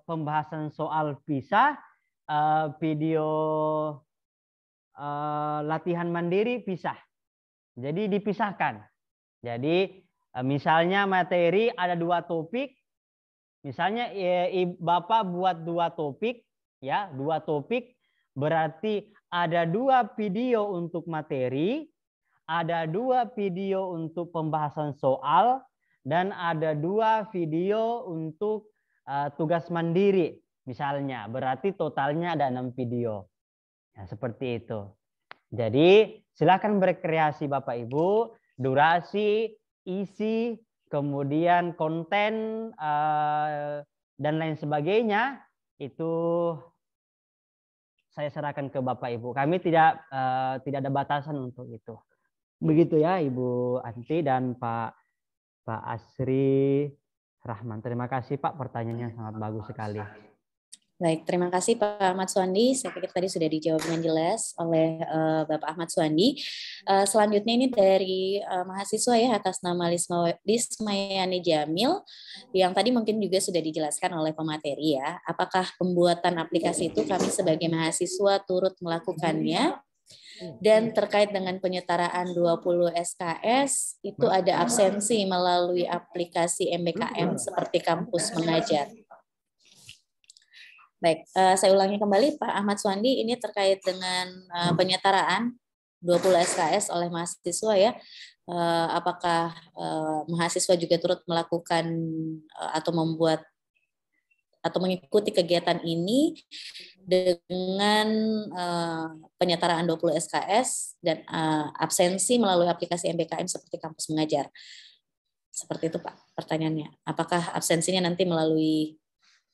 pembahasan soal pisah, video latihan mandiri pisah. Jadi dipisahkan. Jadi misalnya materi ada 2 topik. Misalnya Bapak buat 2 topik, ya, 2 topik berarti ada 2 video untuk materi, ada 2 video untuk pembahasan soal, dan ada 2 video untuk tugas mandiri misalnya. Berarti totalnya ada 6 video. Nah, seperti itu. Jadi silakan berkreasi Bapak Ibu, durasi, isi, kemudian konten dan lain sebagainya itu saya serahkan ke Bapak Ibu. Kami tidak ada batasan untuk itu. Begitu ya Ibu Anti dan Pak Asri Rahman. Terima kasih Pak, pertanyaannya sangat bagus sekali. Baik, terima kasih Pak Ahmad Suwandi. Saya pikir tadi sudah dijawab dengan jelas oleh Bapak Ahmad Suwandi. Selanjutnya ini dari mahasiswa ya, atas nama Lismayani Jamil, yang tadi mungkin juga sudah dijelaskan oleh pemateri ya. Apakah pembuatan aplikasi itu kami sebagai mahasiswa turut melakukannya? Dan terkait dengan penyetaraan 20 SKS, itu ada absensi melalui aplikasi MBKM seperti Kampus Mengajar. Baik, saya ulangi kembali Pak Ahmad Suwandi, ini terkait dengan penyetaraan 20 SKS oleh mahasiswa ya. Apakah mahasiswa juga turut melakukan atau membuat atau mengikuti kegiatan ini dengan penyetaraan 20 SKS dan absensi melalui aplikasi MBKM seperti Kampus Mengajar. Seperti itu Pak pertanyaannya. Apakah absensinya nanti melalui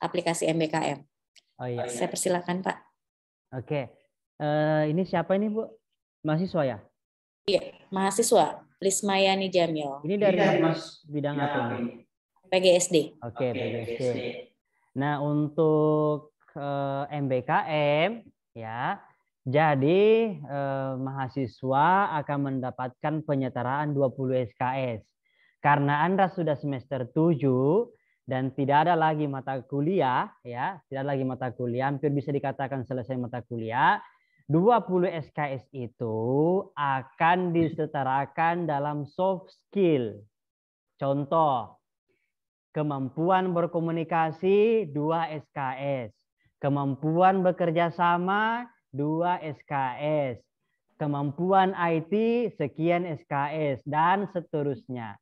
aplikasi MBKM? Oh iya. Saya persilakan Pak. Oke. Ini siapa ini Bu? Mahasiswa ya? Iya, mahasiswa Lismayani Jamil. Ini dari bidang apa ini? PGSD. Oke, PGSD. Nah, untuk MBKM ya, jadi mahasiswa akan mendapatkan penyetaraan 20 SKS. Karena Anda sudah semester 7 dan tidak ada lagi mata kuliah, ya, tidak lagi mata kuliah, hampir bisa dikatakan selesai mata kuliah, 20 SKS itu akan disetarakan dalam soft skill. Contoh, kemampuan berkomunikasi 2 SKS, kemampuan bekerja sama 2 SKS, kemampuan IT sekian SKS, dan seterusnya.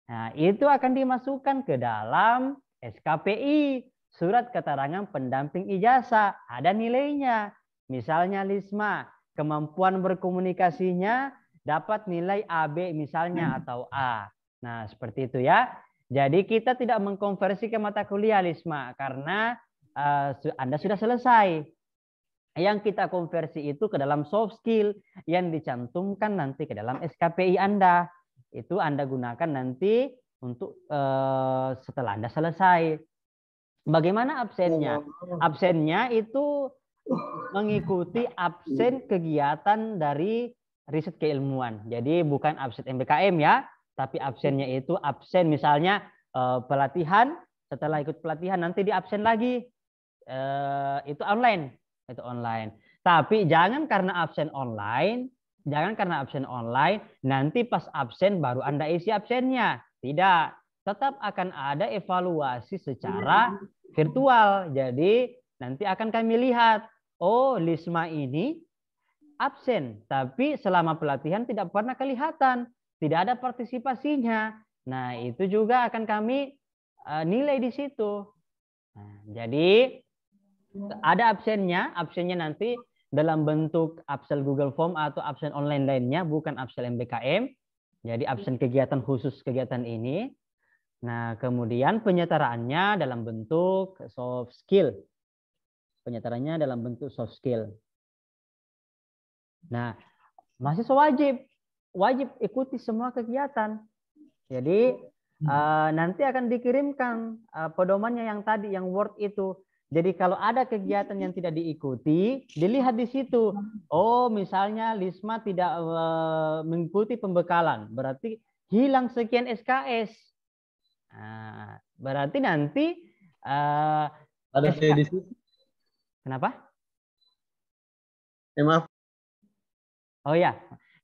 Nah, itu akan dimasukkan ke dalam SKPI, surat keterangan pendamping ijazah, ada nilainya. Misalnya Lisma, kemampuan berkomunikasinya dapat nilai AB misalnya atau A. Nah, seperti itu ya. Jadi kita tidak mengkonversi ke mata kuliah Lisma karena Anda sudah selesai. Yang kita konversi itu ke dalam soft skill yang dicantumkan nanti ke dalam SKPI Anda. Itu Anda gunakan nanti untuk setelah Anda selesai. Bagaimana absennya? Absennya itu mengikuti absen kegiatan dari riset keilmuan. Jadi bukan absen MBKM ya, tapi absennya itu absen misalnya pelatihan, setelah ikut pelatihan nanti di absen lagi. Itu online. Itu online. Tapi jangan karena absen online, nanti pas absen baru Anda isi absennya. Tidak. Tetap akan ada evaluasi secara virtual. Jadi nanti akan kami lihat, oh Lisma ini absen, tapi selama pelatihan tidak pernah kelihatan, tidak ada partisipasinya. Nah itu juga akan kami nilai di situ. Nah, jadi ada absennya nanti dalam bentuk absen Google Form atau absen online lainnya, bukan absen MBKM. Jadi absen kegiatan khusus kegiatan ini. Nah, kemudian penyetaraannya dalam bentuk soft skill. Penyetaraannya dalam bentuk soft skill. Nah, mahasiswa wajib ikuti semua kegiatan. Jadi nanti akan dikirimkan pedomannya yang tadi, yang Word itu. Jadi kalau ada kegiatan yang tidak diikuti, dilihat di situ. Oh, misalnya Lisma tidak mengikuti pembekalan, berarti hilang sekian SKS. Nah, berarti nanti ada saya di situ. Kenapa? Maaf. Oh ya,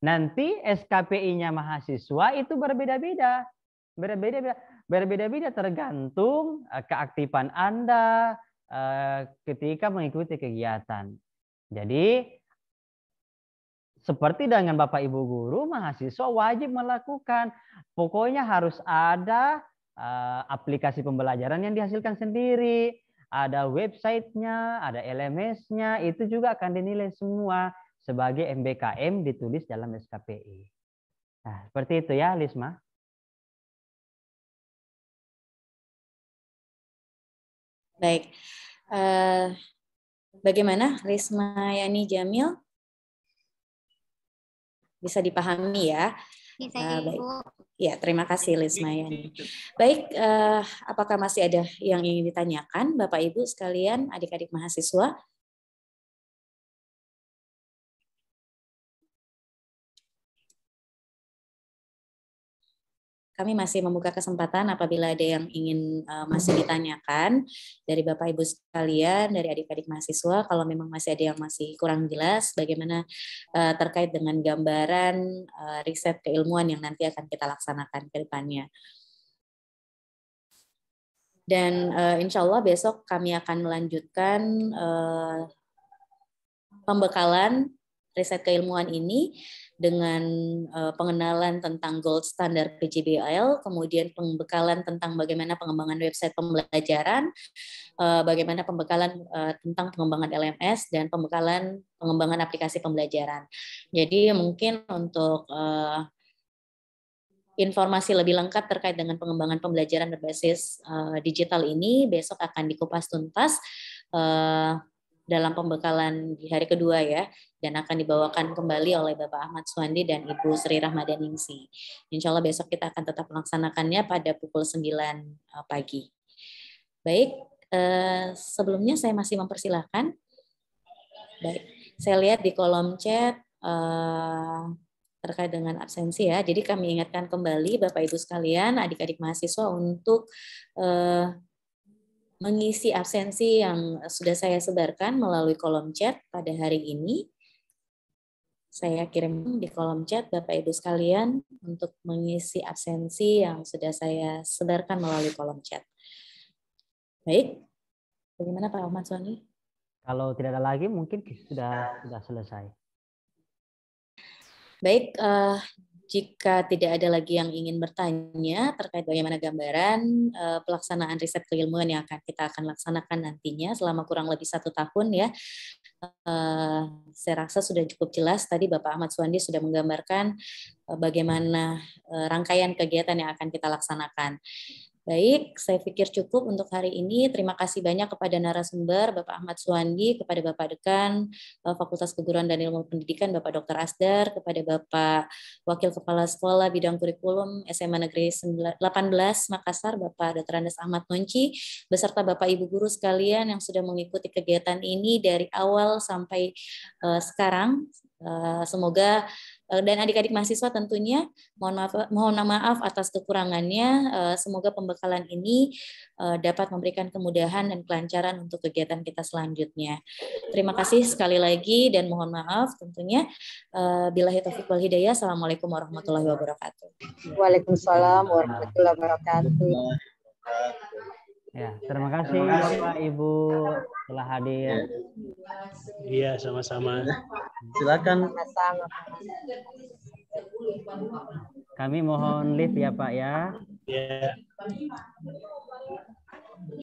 nanti SKPI-nya mahasiswa itu berbeda-beda. Berbeda-beda tergantung keaktifan Anda ketika mengikuti kegiatan. Jadi seperti dengan Bapak Ibu guru, mahasiswa wajib melakukan. Pokoknya harus ada aplikasi pembelajaran yang dihasilkan sendiri, ada websitenya, ada LMS-nya, itu juga akan dinilai semua sebagai MBKM ditulis dalam SKPI. Nah, seperti itu ya, Lisma. Baik. Bagaimana Lisma Yani Jamil? Bisa dipahami ya? Bisa, Ibu. Baik. Ya, terima kasih Lisma Yani. Baik, apakah masih ada yang ingin ditanyakan Bapak Ibu sekalian, adik-adik mahasiswa? Kami masih membuka kesempatan apabila ada yang ingin masih ditanyakan dari Bapak Ibu sekalian, dari adik-adik mahasiswa, kalau memang masih ada yang masih kurang jelas bagaimana terkait dengan gambaran riset keilmuan yang nanti akan kita laksanakan ke depannya. Dan insya Allah besok kami akan melanjutkan pembekalan riset keilmuan ini dengan pengenalan tentang gold standard PJBL, kemudian pembekalan tentang bagaimana pengembangan website pembelajaran, bagaimana pembekalan tentang pengembangan LMS, dan pembekalan pengembangan aplikasi pembelajaran. Jadi mungkin untuk informasi lebih lengkap terkait dengan pengembangan pembelajaran berbasis digital ini besok akan dikupas tuntas dalam pembekalan di hari kedua ya, dan akan dibawakan kembali oleh Bapak Ahmad Suwandi dan Ibu Sri Rahmadaningsi. Insya Allah besok kita akan tetap melaksanakannya pada pukul 9 pagi. Baik, sebelumnya saya masih mempersilahkan. Baik, saya lihat di kolom chat terkait dengan absensi ya. Jadi kami ingatkan kembali Bapak Ibu sekalian, adik-adik mahasiswa untuk mengisi absensi yang sudah saya sebarkan melalui kolom chat pada hari ini. Saya kirim di kolom chat Bapak Ibu sekalian untuk mengisi absensi yang sudah saya sebarkan melalui kolom chat. Baik, bagaimana Pak Ahmad Suwandi? Kalau tidak ada lagi mungkin sudah selesai. Baik, jika tidak ada lagi yang ingin bertanya terkait bagaimana gambaran pelaksanaan riset keilmuan yang kita akan laksanakan nantinya selama kurang lebih 1 tahun ya, saya rasa sudah cukup jelas tadi Bapak Ahmad Suwandi sudah menggambarkan bagaimana rangkaian kegiatan yang akan kita laksanakan. Baik, saya pikir cukup untuk hari ini. Terima kasih banyak kepada narasumber Bapak Ahmad Suwandi, kepada Bapak Dekan Fakultas Keguruan dan Ilmu Pendidikan Bapak Dr. Asdar, kepada Bapak Wakil Kepala Sekolah Bidang Kurikulum SMA Negeri 18 Makassar Bapak Dr. Andes Ahmad Monci, beserta Bapak Ibu guru sekalian yang sudah mengikuti kegiatan ini dari awal sampai sekarang. Semoga dan adik-adik mahasiswa tentunya mohon maaf atas kekurangannya. Semoga pembekalan ini dapat memberikan kemudahan dan kelancaran untuk kegiatan kita selanjutnya. Terima kasih sekali lagi dan mohon maaf tentunya. Billahi taufiq wal hidayah. Assalamualaikum warahmatullahi wabarakatuh. Waalaikumsalam warahmatullahi wabarakatuh. Ya, terima kasih Bapak Ibu telah hadir. Iya, sama-sama. Silakan. Sama-sama. Kami mohon lift ya Pak ya. Ya.